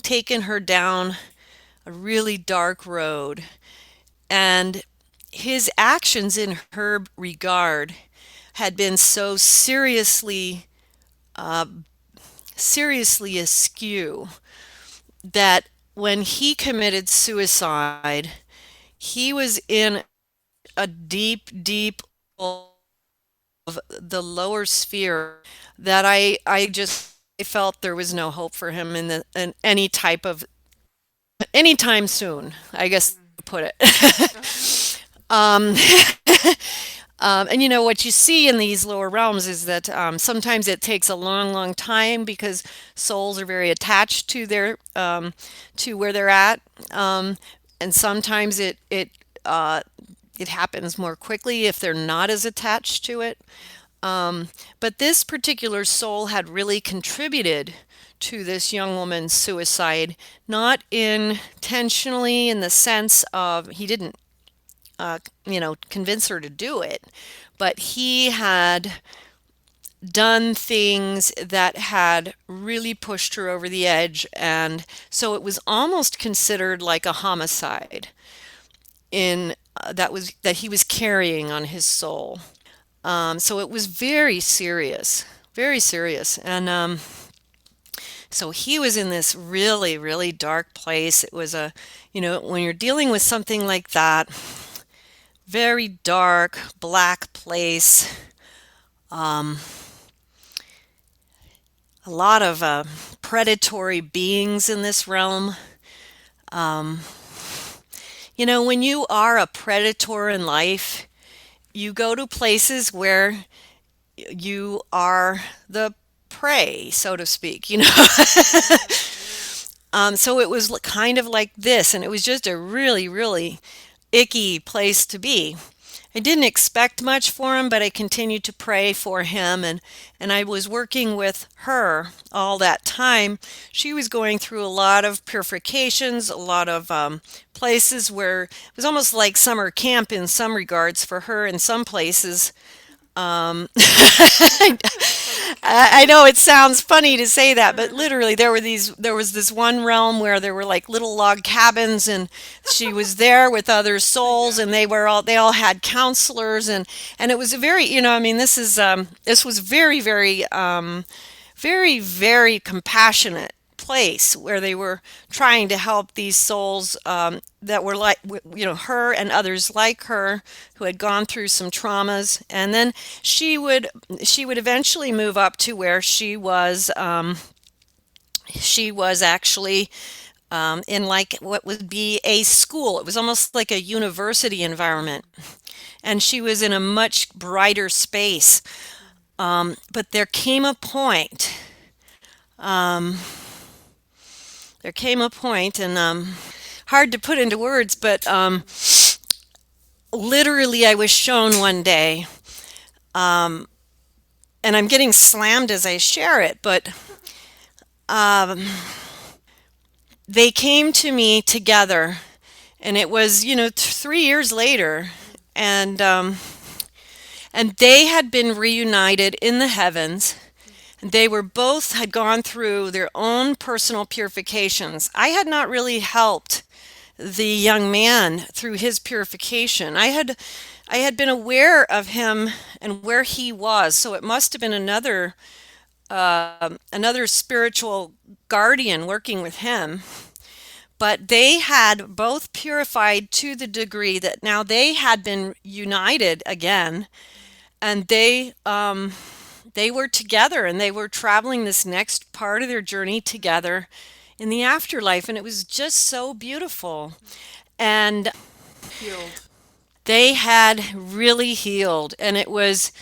taken her down a really dark road, and his actions in her regard had been so seriously askew that when he committed suicide, he was in a deep of the lower sphere that I just felt there was no hope for him in any type of anytime soon, I guess to put it. um, and you know what you see in these lower realms is that sometimes it takes a long time because souls are very attached to their to where they're at, and sometimes it happens more quickly if they're not as attached to it. But this particular soul had really contributed to this young woman's suicide, not intentionally in the sense of he didn't, convince her to do it, but he had done things that had really pushed her over the edge, and so it was almost considered like a homicide in that he was carrying on his soul. So it was very serious, and so he was in this really dark place. It was when you're dealing with something like that, very dark, black place. Um, a lot of predatory beings in this realm. Um, when you are a predator in life, you go to places where you are the prey, so to speak, So it was kind of like this, and it was just a really icky place to be. I didn't expect much for him, but I continued to pray for him, and I was working with her all that time. She was going through a lot of purifications, a lot of places where it was almost like summer camp in some regards for her in some places. I know it sounds funny to say that, but literally there was this one realm where there were like little log cabins, and she was there with other souls, and they all had counselors, and it was a very, this was very compassionate place where they were trying to help these souls that were like her and others like her who had gone through some traumas, and then she would eventually move up to where she was actually in like what would be a school. It was almost like a university environment, and she was in a much brighter space, but there came a point. And hard to put into words, but literally I was shown one day, and I'm getting slammed as I share it, but they came to me together, and it was 3 years later, and they had been reunited in the heavens. They were both had gone through their own personal purifications. I had not really helped the young man through his purification. I had been aware of him and where he was, so it must have been another spiritual guardian working with him. But they had both purified to the degree that now they had been united again, and they were together and they were traveling this next part of their journey together in the afterlife, and it was just so beautiful. And Healed. they had really healed, and it was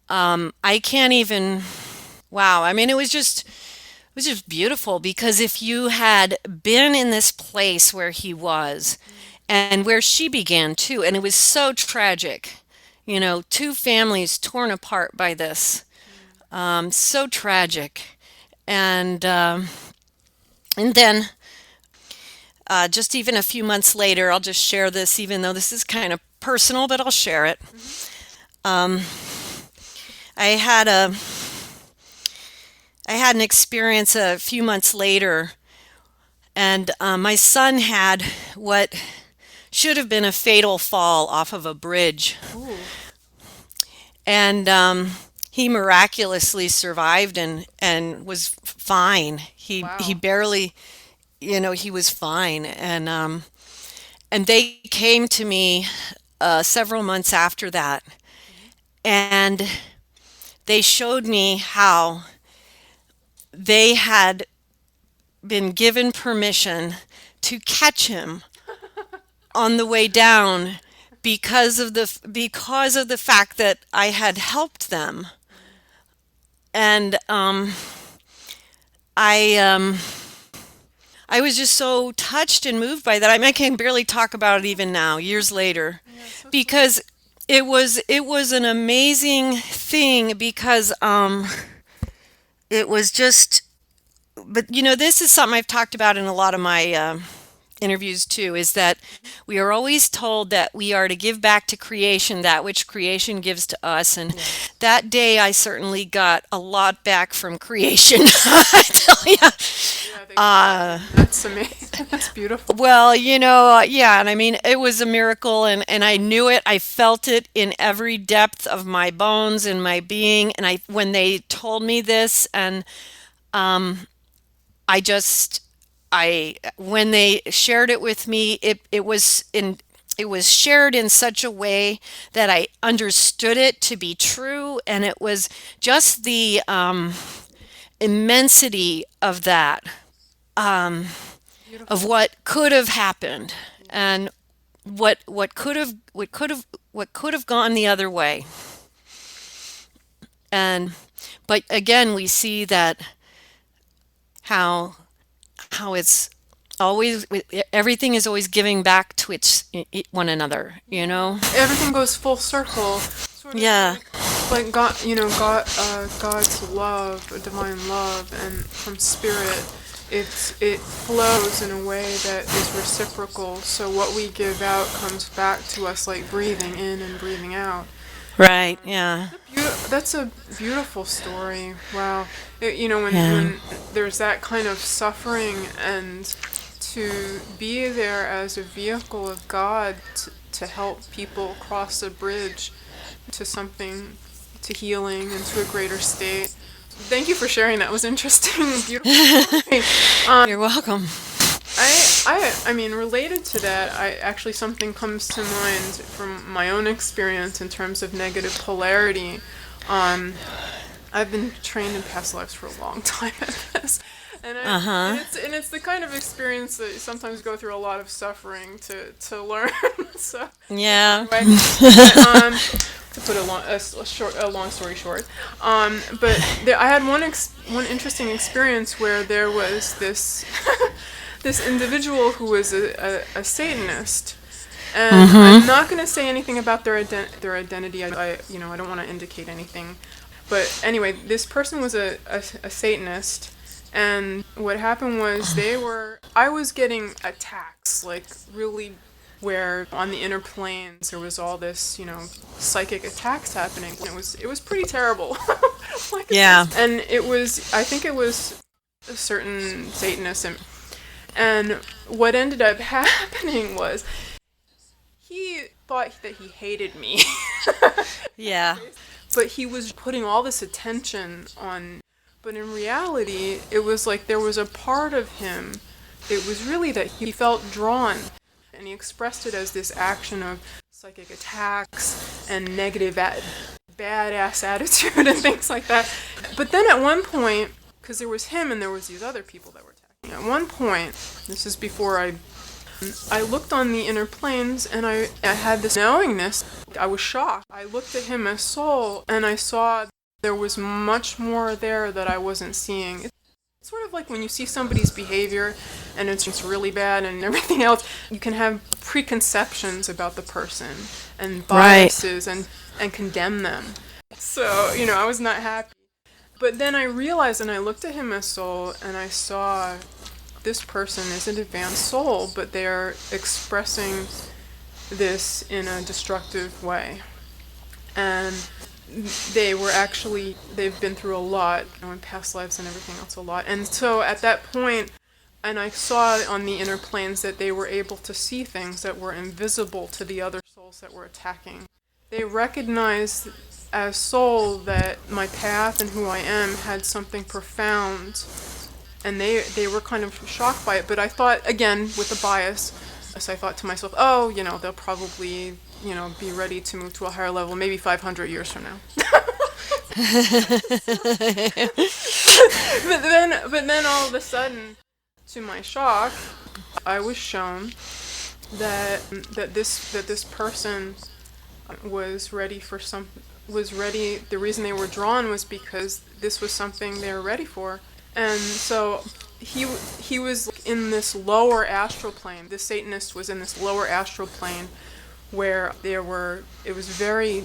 I can't even, wow, I mean, it was just beautiful, because if you had been in this place where he was and where she began too, and it was so tragic, two families torn apart by this, so tragic. And then just even a few months later, I'll just share this, even though this is kind of personal, but I'll share it. Um, I had a I had an experience a few months later, and my son had what should have been a fatal fall off of a bridge, Ooh. and he miraculously survived and was fine. He Wow. barely, he was fine, and they came to me several months after that, and they showed me how they had been given permission to catch him on the way down because of the fact that I had helped them. And I I was just so touched and moved by that. I mean, I can barely talk about it even now, years later, Yeah, so sweet. because it was an amazing thing, because it was just, but this is something I've talked about in a lot of my interviews too, is that we are always told that we are to give back to creation that which creation gives to us. And Yes. that day I certainly got a lot back from creation. I tell you. Yeah, they That's amazing. That's beautiful. Well, yeah, and I mean, it was a miracle, and I knew it. I felt it in every depth of my bones and my being. And when they told me this, and I just, when they shared it with me, it was shared in such a way that I understood it to be true, and it was just the immensity of that, of Beautiful. what could have happened, and what could have gone the other way. And but again, we see that how how it's always, everything is always giving back to one another, Everything goes full circle, sort of Yeah. like God, God's love, divine love, and from spirit, it flows in a way that is reciprocal. So what we give out comes back to us like breathing in and breathing out. Right. Yeah. That's a beautiful story. Wow. When Yeah. there's that kind of suffering, and to be there as a vehicle of God to help people cross a bridge to something, to healing and to a greater state. Thank you for sharing. That was interesting. Beautiful story. You're welcome. I mean, related to that, actually something comes to mind from my own experience in terms of negative polarity. Um, I've been trained in past lives for a long time at this, Uh-huh. and it's the kind of experience that you sometimes go through a lot of suffering to learn. So Yeah. anyway, but, to put a long story short, but I had one interesting experience where there was this this individual who was a Satanist, and I'm not going to say anything about their identity. I don't want to indicate anything, but anyway, this person was a Satanist, and what happened was I was getting attacks, like really, where on the inner planes there was all this, psychic attacks happening. It was pretty terrible. Like, Yeah. and I think it was a certain Satanist, and what ended up happening was he thought that he hated me. Yeah. But he was putting all this attention on, but in reality, it was like there was a part of him, it was really that he felt drawn, and he expressed it as this action of psychic attacks and negative badass attitude and things like that. But then at one point, because there was him and there was these other people that were attacking, at one point, this is before I looked on the inner planes, and I had this knowingness. I was shocked. I looked at him as soul, and I saw there was much more there that I wasn't seeing. It's sort of like when you see somebody's behavior, and it's just really bad and everything else, you can have preconceptions about the person, and biases, and condemn them. So, I was not happy. But then I realized, and I looked at him as soul, and I saw this person is an advanced soul, but they're expressing this in a destructive way. And they've been through a lot, in past lives and everything else, a lot. And so at that point, and I saw on the inner planes that they were able to see things that were invisible to the other souls that were attacking. They recognized as soul that my path and who I am had something profound. And they were kind of shocked by it. But I thought, again, with a bias, so I thought to myself, they'll probably, be ready to move to a higher level, maybe 500 years from now. But then all of a sudden, to my shock, I was shown that this person was ready for the reason they were drawn was because this was something they were ready for. And so he was in this lower astral plane. This Satanist was in this lower astral plane where it was very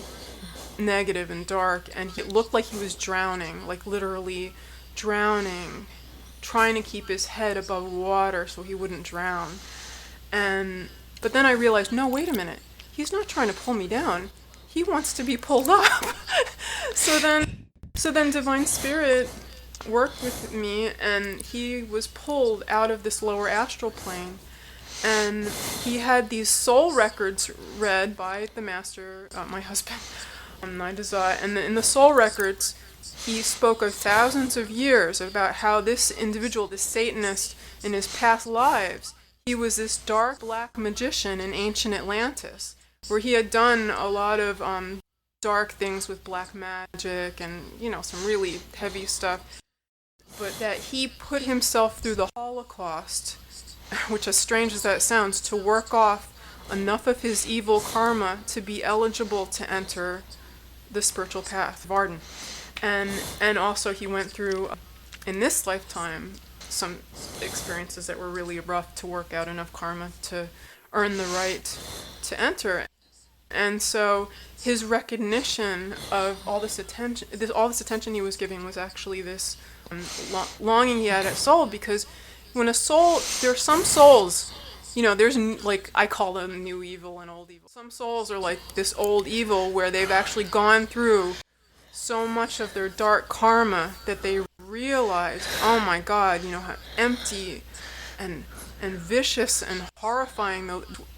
negative and dark, and it looked like he was drowning, like literally drowning, trying to keep his head above water so he wouldn't drown. But then I realized, no, wait a minute. He's not trying to pull me down. He wants to be pulled up. So then Divine Spirit worked with me, and he was pulled out of this lower astral plane, and he had these soul records read by the master, my husband, Naidaza, and in the soul records he spoke of thousands of years about how this individual, this Satanist, in his past lives, he was this dark black magician in ancient Atlantis, where he had done a lot of dark things with black magic and some really heavy stuff. But that he put himself through the Holocaust, which as strange as that sounds, to work off enough of his evil karma to be eligible to enter the spiritual path, Vardan. And also he went through, in this lifetime, some experiences that were really rough to work out enough karma to earn the right to enter. And so his recognition of all this attention he was giving was actually this longing he had at soul, because when a soul, there are some souls, there's like, I call them new evil and old evil. Some souls are like this old evil where they've actually gone through so much of their dark karma that they realize, oh my God, how empty and vicious and horrifying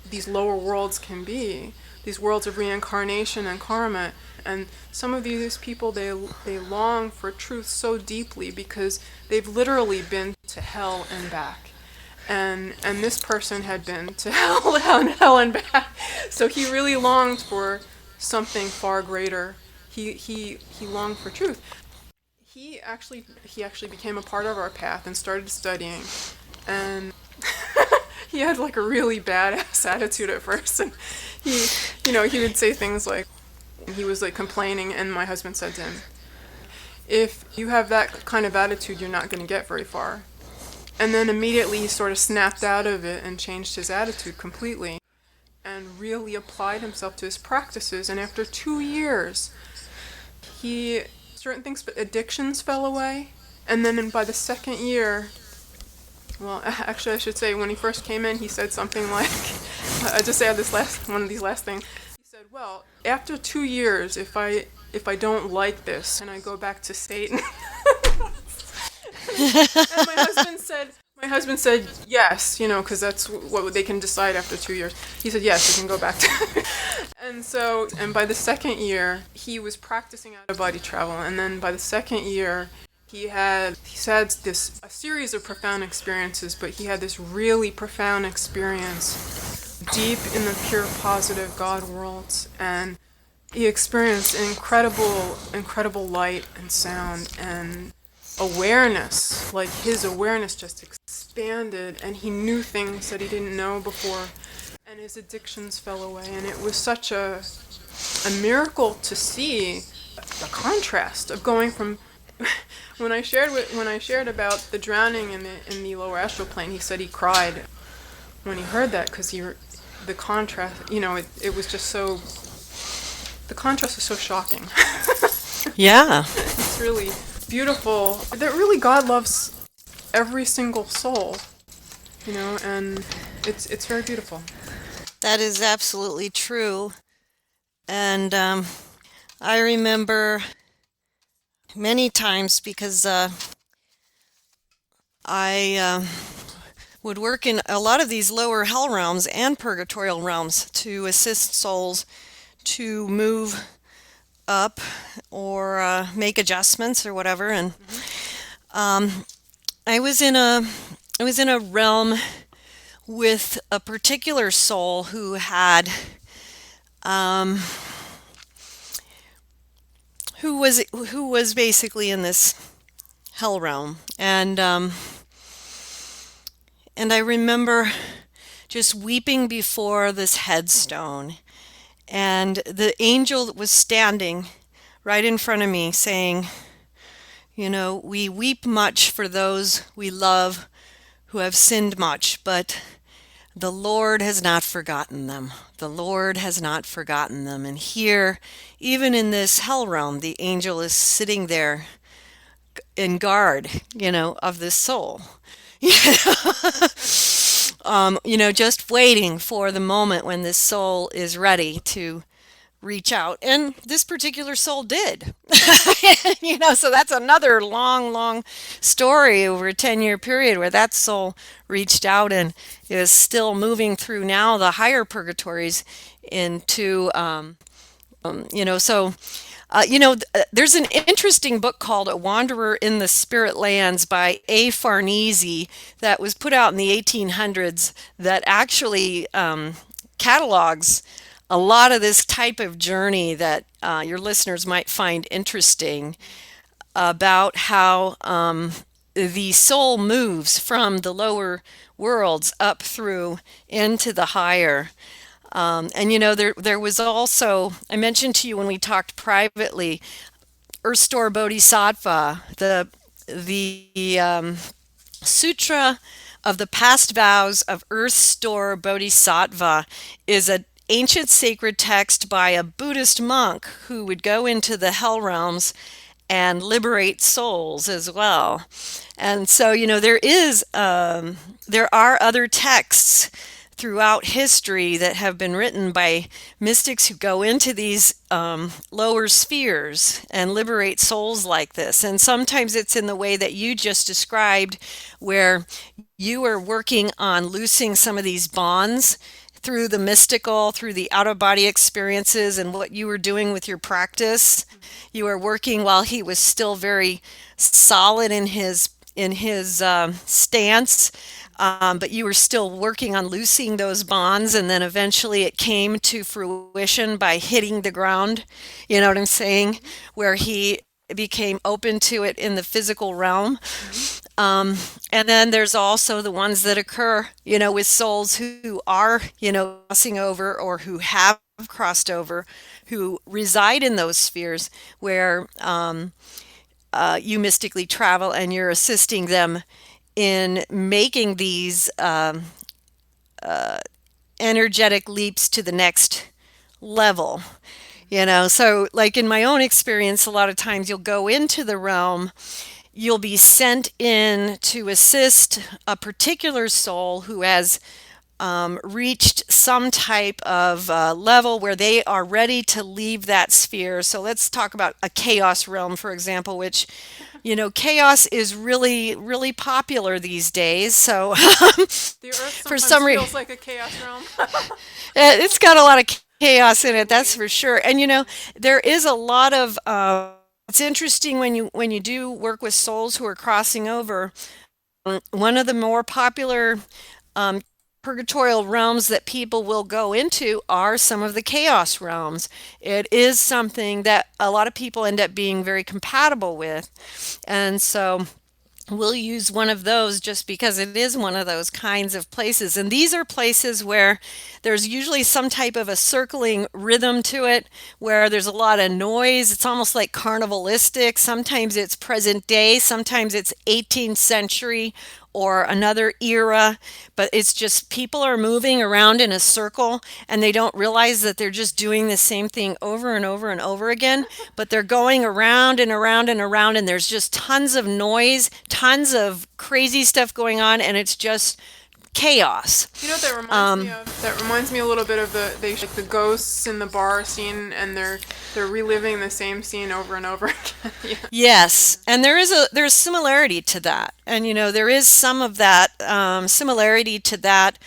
these lower worlds can be. These worlds of reincarnation and karma. And some of these people, they long for truth so deeply because they've literally been to hell and back. And this person had been to hell and back. So he really longed for something far greater. He longed for truth. He actually became a part of our path and started studying. And he had like a really badass attitude at first, and he would say things like, he was like complaining, and my husband said to him, if you have that kind of attitude, you're not going to get very far. And then immediately he sort of snapped out of it and changed his attitude completely and really applied himself to his practices. And after 2 years, certain things, addictions fell away. And then by the second year, well, actually I should say, when he first came in, he said something like, I just add one of these last things. He said, well, after 2 years, if I don't like this, and I go back to Satan. And my My husband said yes, because that's what they can decide after 2 years. He said yes, you can go back to. And by the second year, he was practicing out of body travel, and then by the second year, he's had a series of profound experiences, but he had this really profound experience deep in the pure positive God worlds, and he experienced an incredible light and sound and awareness. Like his awareness just expanded, and he knew things that he didn't know before, and his addictions fell away. And it was such a miracle to see the contrast of going from when I shared about the drowning in the lower astral plane. He said he cried when he heard that, because the contrast, it was just so, the contrast was so shocking. Yeah. It's really beautiful. That really God loves every single soul, and it's very beautiful. That is absolutely true. And I remember many times, because I would work in a lot of these lower hell realms and purgatorial realms to assist souls to move up or make adjustments or whatever. And I was in a realm with a particular soul who had who was basically in this hell realm, and I remember just weeping before this headstone, and the angel that was standing right in front of me saying, we weep much for those we love who have sinned much, but the Lord has not forgotten them. The Lord has not forgotten them. And here, even in this hell realm, the angel is sitting there in guard, of this soul. Just waiting for the moment when this soul is ready to reach out. And this particular soul did. So that's another long story over a 10-year period where that soul reached out and is still moving through now the higher purgatories into, there's an interesting book called A Wanderer in the Spirit Lands by A. Farnese that was put out in the 1800s that actually catalogs a lot of this type of journey that your listeners might find interesting, about how the soul moves from the lower worlds up through into the higher. There was also, I mentioned to you when we talked privately, Earth Store Bodhisattva, the Sutra of the Past Vows of Earth Store Bodhisattva is an ancient sacred text by a Buddhist monk who would go into the hell realms and liberate souls as well. And so, there are other texts throughout history that have been written by mystics who go into these lower spheres and liberate souls like this. And sometimes it's in the way that you just described, where you are working on loosing some of these bonds through the mystical, through the out-of-body experiences and what you were doing with your practice. You were working while he was still very solid in his stance, but you were still working on loosing those bonds, and then eventually it came to fruition by hitting the ground, you know what I'm saying, where he became open to it in the physical realm. And then there's also the ones that occur, with souls who are, crossing over or who have crossed over, who reside in those spheres where you mystically travel and you're assisting them in making these energetic leaps to the next level. So like in my own experience, a lot of times you'll go into the realm, you'll be sent in to assist a particular soul who has reached some type of level where they are ready to leave that sphere. So let's talk about a chaos realm, for example, which, chaos is really, really popular these days. So The Earth for sometimes some reason, feels like a chaos realm. it's got a lot of chaos in it, that's for sure. And there is a lot of. It's interesting when you do work with souls who are crossing over. One of the more popular um, purgatorial realms that people will go into are some of the chaos realms. It is something that a lot of people end up being very compatible with. And so we'll use one of those just because it is one of those kinds of places. And these are places where there's usually some type of a circling rhythm to it, where there's a lot of noise. It's almost like carnivalistic. Sometimes it's present day, sometimes it's 18th century or another era, but it's just people are moving around in a circle and they don't realize that they're just doing the same thing over and over and over again, but they're going around and around and around, and there's just tons of noise, tons of crazy stuff going on, and it's just chaos. You know what that reminds me of? That reminds me a little bit of like the ghosts in the bar scene, and they're reliving the same scene over and over again. Yeah. Yes, and there's similarity to that, and there is some of that similarity to that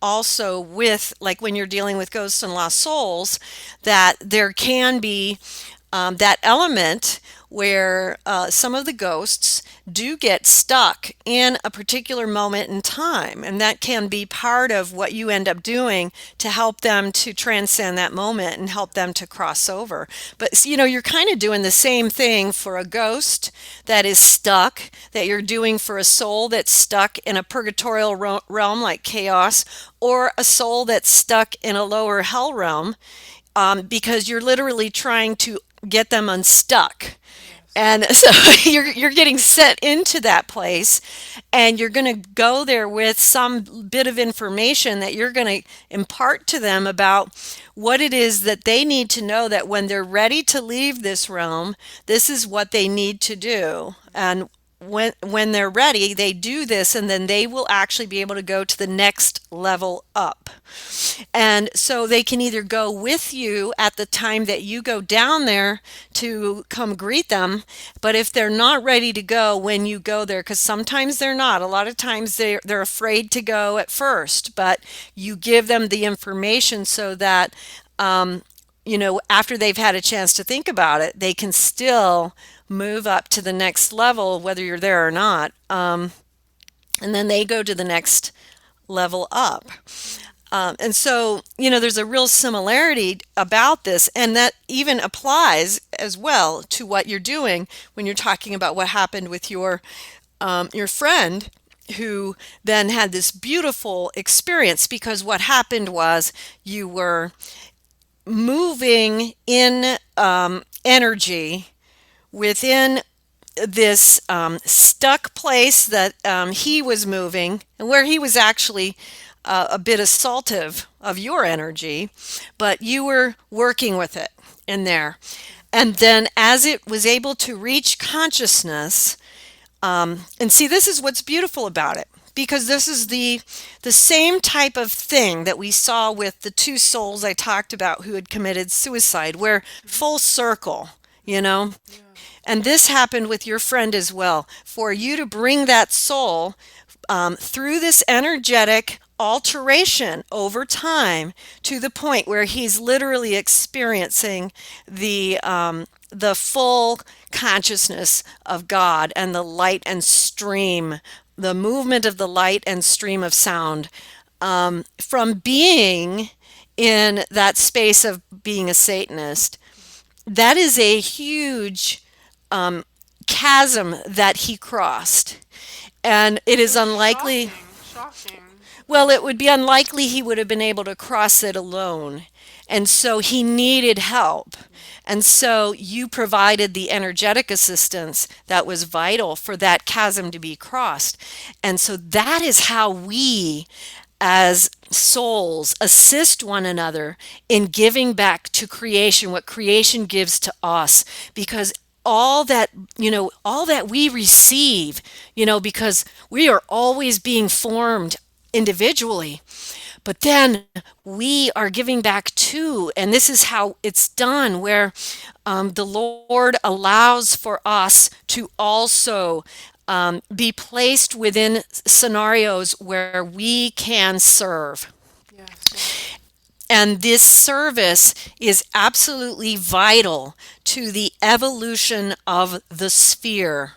also with, like, when you're dealing with ghosts and lost souls, that there can be that element where some of the ghosts do get stuck in a particular moment in time. And that can be part of what you end up doing to help them to transcend that moment and help them to cross over. But, you're kind of doing the same thing for a ghost that is stuck, that you're doing for a soul that's stuck in a purgatorial realm like chaos, or a soul that's stuck in a lower hell realm, because you're literally trying to get them unstuck. And so you're getting set into that place, and you're going to go there with some bit of information that you're going to impart to them about what it is that they need to know, that when they're ready to leave this realm, this is what they need to do. And when they're ready, they do this, and then they will actually be able to go to the next level up. And so they can either go with you at the time that you go down there to come greet them, but if they're not ready to go when you go there, because sometimes they're not, a lot of times they're afraid to go at first, but you give them the information so that after they've had a chance to think about it, they can still move up to the next level, whether you're there or not. And then they go to the next level up. And so, there's a real similarity about this, and that even applies as well to what you're doing when you're talking about what happened with your friend, who then had this beautiful experience, because what happened was you were moving in energy within this stuck place that he was moving, and where he was actually a bit assaultive of your energy, but you were working with it in there. And then as it was able to reach consciousness, and see, this is what's beautiful about it, because this is the same type of thing that we saw with the two souls I talked about who had committed suicide, where full circle, Yeah. And this happened with your friend as well, for you to bring that soul through this energetic alteration over time to the point where he's literally experiencing the full consciousness of God and the light and stream, the movement of the light and stream of sound, from being in that space of being a Satanist. That is a huge chasm that he crossed. And it is unlikely. Shocking. Well, it would be unlikely he would have been able to cross it alone. And so he needed help. And so you provided the energetic assistance that was vital for that chasm to be crossed. And so that is how we, as souls, assist one another in giving back to creation what creation gives to us. Because all that we receive, because we are always being formed individually, But then we are giving back too. And this is how it's done, where the Lord allows for us to also be placed within scenarios where we can serve. Yes. And this service is absolutely vital to the evolution of the sphere.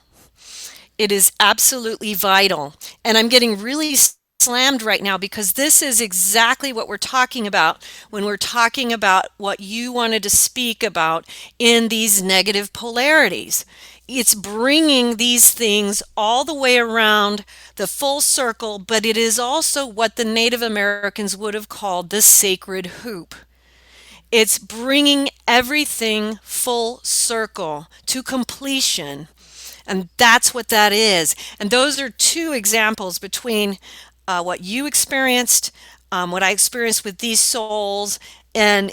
It is absolutely vital. And I'm getting really slammed right now because this is exactly what we're talking about when we're talking about what you wanted to speak about in these negative polarities. It's bringing these things all the way around the full circle, but it is also what the Native Americans would have called the sacred hoop. It's bringing everything full circle to completion. And that's what that is. And those are two examples between what you experienced, what I experienced with these souls. And,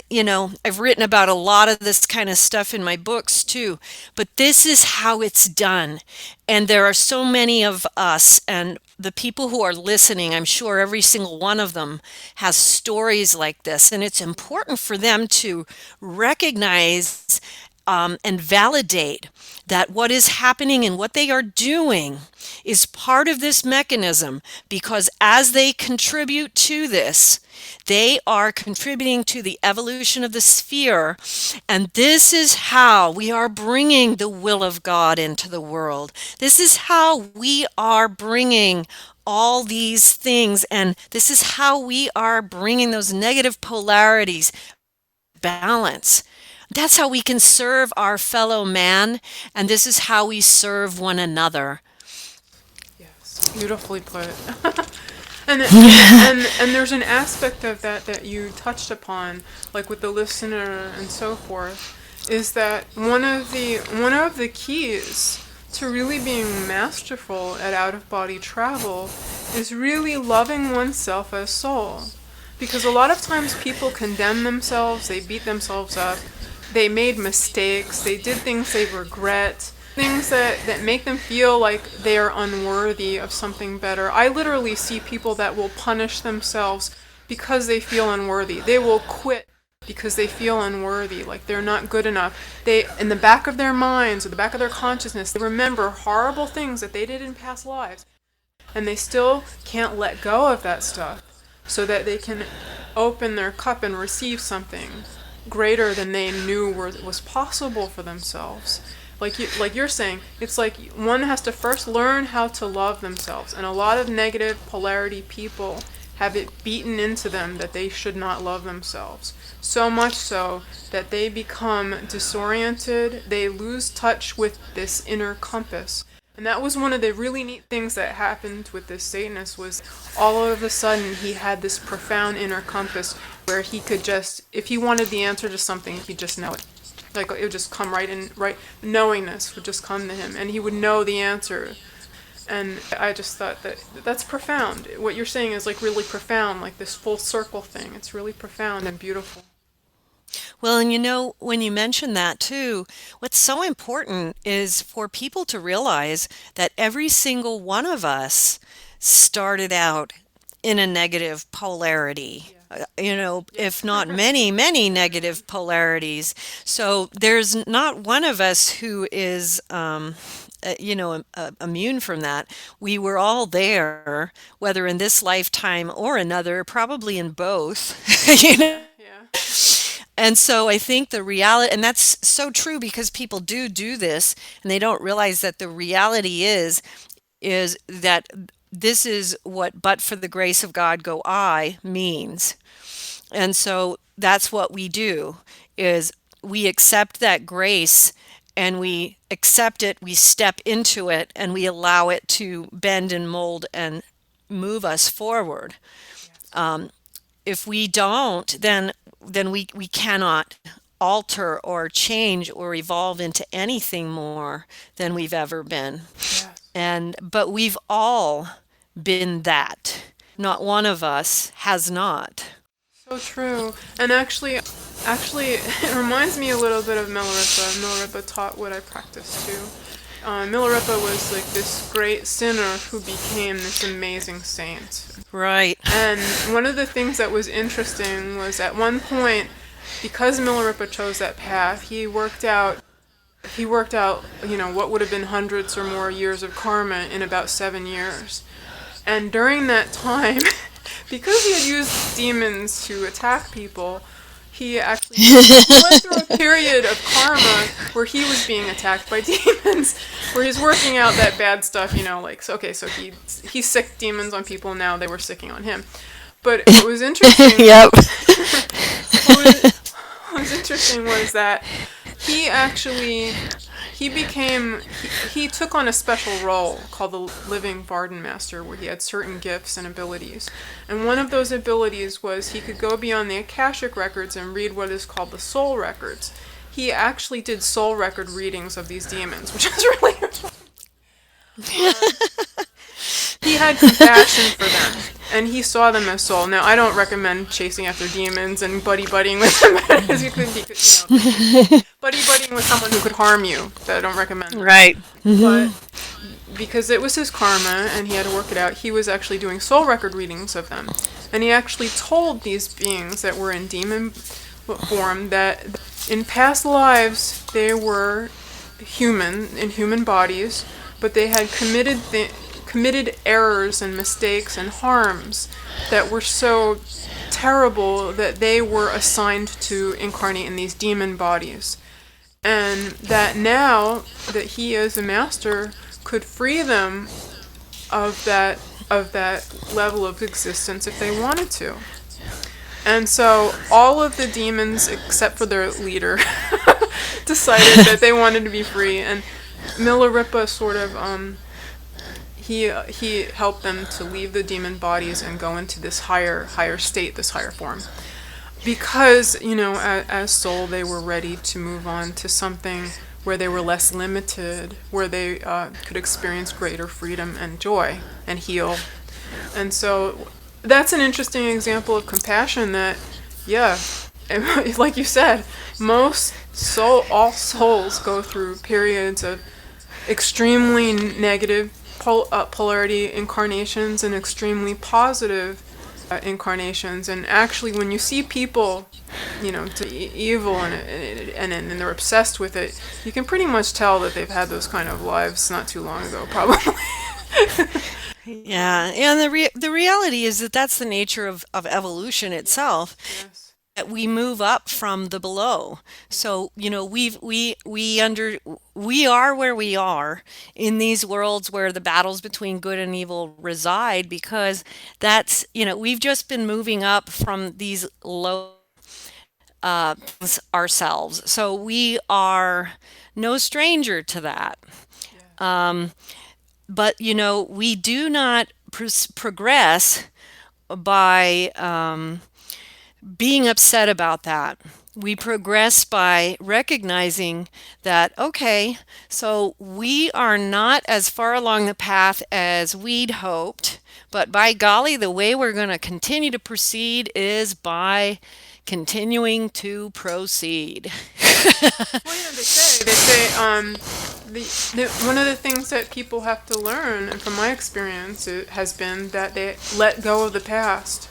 I've written about a lot of this kind of stuff in my books too. But this is how it's done. And there are so many of us, and the people who are listening, I'm sure every single one of them has stories like this. And it's important for them to recognize and validate that what is happening and what they are doing is part of this mechanism, because as they contribute to this, they are contributing to the evolution of the sphere. And this is how we are bringing the will of God into the world. This is how we are bringing all these things. And this is how we are bringing those negative polarities balance. That's how we can serve our fellow man, and this is how we serve one another. Yes. Beautifully put. And there's an aspect of that you touched upon, like with the listener and so forth, is that one of the keys to really being masterful at out-of-body travel is really loving oneself as soul. Because a lot of times people condemn themselves, they beat themselves up, they made mistakes, they did things they regret, things that make them feel like they are unworthy of something better. I literally see people that will punish themselves because they feel unworthy. They will quit because they feel unworthy, like they're not good enough. They, in the back of their minds or the back of their consciousness, they remember horrible things that they did in past lives, and they still can't let go of that stuff so that they can open their cup and receive something greater than they knew was possible for themselves. Like you're saying, it's like one has to first learn how to love themselves. And a lot of negative polarity people have it beaten into them that they should not love themselves. So much so that they become disoriented, they lose touch with this inner compass. And that was one of the really neat things that happened with this Satanist, was all of a sudden he had this profound inner compass where he could just, if he wanted the answer to something, he'd just know it. Like it would just come right, knowingness would just come to him, and he would know the answer. And I just thought that's profound. What you're saying is like really profound, like this full circle thing. It's really profound and beautiful. Well, and when you mention that too, what's so important is for people to realize that every single one of us started out in a negative polarity. If not many, many negative polarities. So there's not one of us who is, immune from that. We were all there, whether in this lifetime or another, probably in both. Yeah. And so I think the reality, and that's so true because people do this and they don't realize that the reality is that this is what "but for the grace of God go I" means. And so that's what we do, is we accept that grace and we accept it, we step into it, and we allow it to bend and mold and move us forward. If we don't, then we cannot alter or change or evolve into anything more than we've ever been. Yes. But we've all been that. Not one of us has not. So true. And actually, it reminds me a little bit of Milarepa. Milarepa taught what I practice too. Milarepa was like this great sinner who became this amazing saint. Right. And one of the things that was interesting was at one point, because Milarepa chose that path, he worked out, what would have been hundreds or more years of karma in about 7 years. And during that time, because he had used demons to attack people, he actually went through a period of karma where he was being attacked by demons, where he's working out that bad stuff, so he sicked demons on people, now they were sicking on him. But what was interesting Yep. what was interesting was that he took on a special role called the Living Varden Master, where he had certain gifts and abilities. And one of those abilities was he could go beyond the Akashic records and read what is called the soul records. He actually did soul record readings of these demons, which is really he had compassion for them, and he saw them as soul. Now, I don't recommend chasing after demons and buddy-buddying with them, as you could, buddy-buddying with someone who could harm you. That I don't recommend. Right. But because it was his karma, and he had to work it out, he was actually doing soul record readings of them. And he actually told these beings that were in demon form that in past lives they were human, in human bodies, but they had committed errors and mistakes and harms that were so terrible that they were assigned to incarnate in these demon bodies. And that now that he as a master could free them of that level of existence if they wanted to. And so all of the demons, except for their leader, decided that they wanted to be free, and Milarepa sort of he helped them to leave the demon bodies and go into this higher state, this higher form. Because, as soul, they were ready to move on to something where they were less limited, where they could experience greater freedom and joy and heal. And so that's an interesting example of compassion that, like you said, all souls go through periods of extremely negative polarity incarnations and extremely positive incarnations. And actually, when you see people, evil and they're obsessed with it, you can pretty much tell that they've had those kind of lives not too long ago, probably. Yeah, and the reality is that that's the nature of evolution itself. Yes. That we move up from the below. So, we are where we are in these worlds where the battles between good and evil reside, because that's, we've just been moving up from these low ourselves. So we are no stranger to that. But, we do not progress by being upset about that. We progress by recognizing that, okay, so we are not as far along the path as we'd hoped, but by golly, the way we're going to continue to proceed is by continuing to proceed. Well, they say, one of the things that people have to learn, and from my experience, it has been that they let go of the past.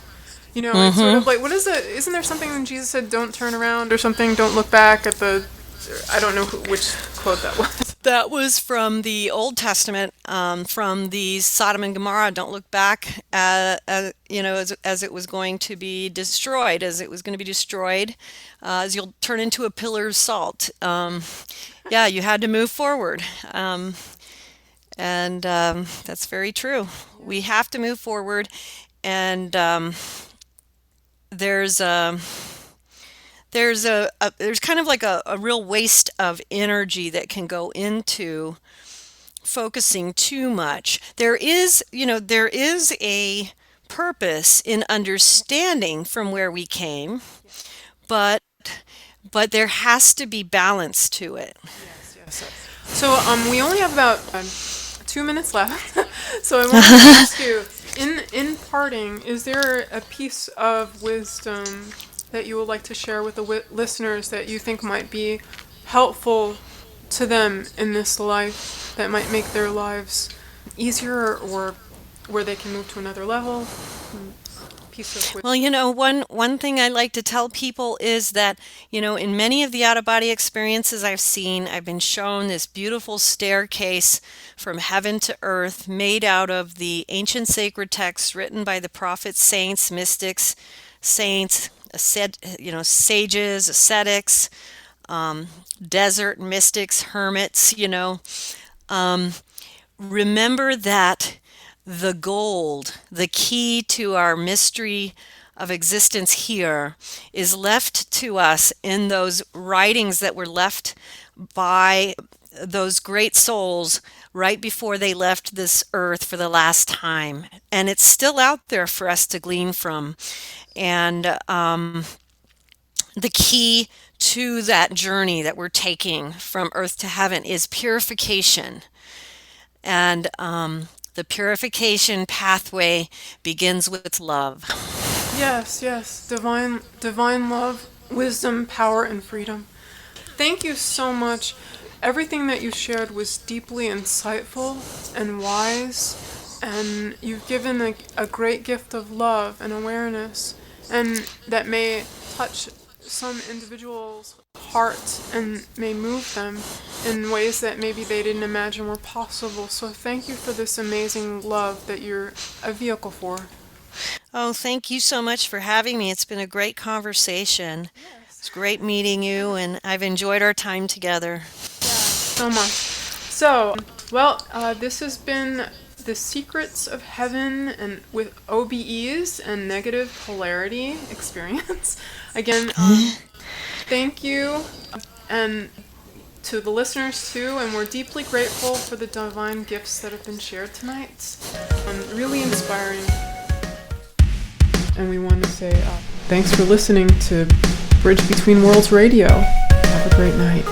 It's sort of like, what is it? Isn't there something when Jesus said, don't turn around or something, don't look back at I don't know which quote that was. That was from the Old Testament, from the Sodom and Gomorrah. Don't look back, as it was going to be destroyed, as you'll turn into a pillar of salt. You had to move forward. And that's very true. We have to move forward, and there's kind of like a real waste of energy that can go into focusing too much. There is a purpose in understanding from where we came, but there has to be balance to it. Yes. So we only have about 2 minutes left. So I wanted to ask you, in parting, is there a piece of wisdom that you would like to share with the listeners that you think might be helpful to them in this life that might make their lives easier, or where they can move to another level? Piece of Well, one thing I like to tell people is that, in many of the out-of-body experiences I've seen, I've been shown this beautiful staircase from heaven to earth made out of the ancient sacred texts written by the prophets, saints, mystics, sages, ascetics, desert mystics, hermits, Remember that the gold, the key to our mystery of existence here, is left to us in those writings that were left by those great souls right before they left this earth for the last time. And it's still out there for us to glean from. And the key to that journey that we're taking from earth to heaven is purification. And the purification pathway begins with love. Yes, yes. Divine love, wisdom, power, and freedom. Thank you so much. Everything that you shared was deeply insightful and wise, and you've given a great gift of love and awareness, and that may touch some individuals' hearts and may move them in ways that maybe they didn't imagine were possible. So thank you for this amazing love that you're a vehicle for. Oh, thank you so much for having me. It's been a great conversation. Yes. It's great meeting you, and I've enjoyed our time together. Yeah, so much. So, this has been The Secrets of Heaven, and with OBEs and negative polarity experience. Again, thank you, and to the listeners too, and we're deeply grateful for the divine gifts that have been shared tonight. Really inspiring. And we want to say thanks for listening to Bridge Between Worlds Radio. Have a great night.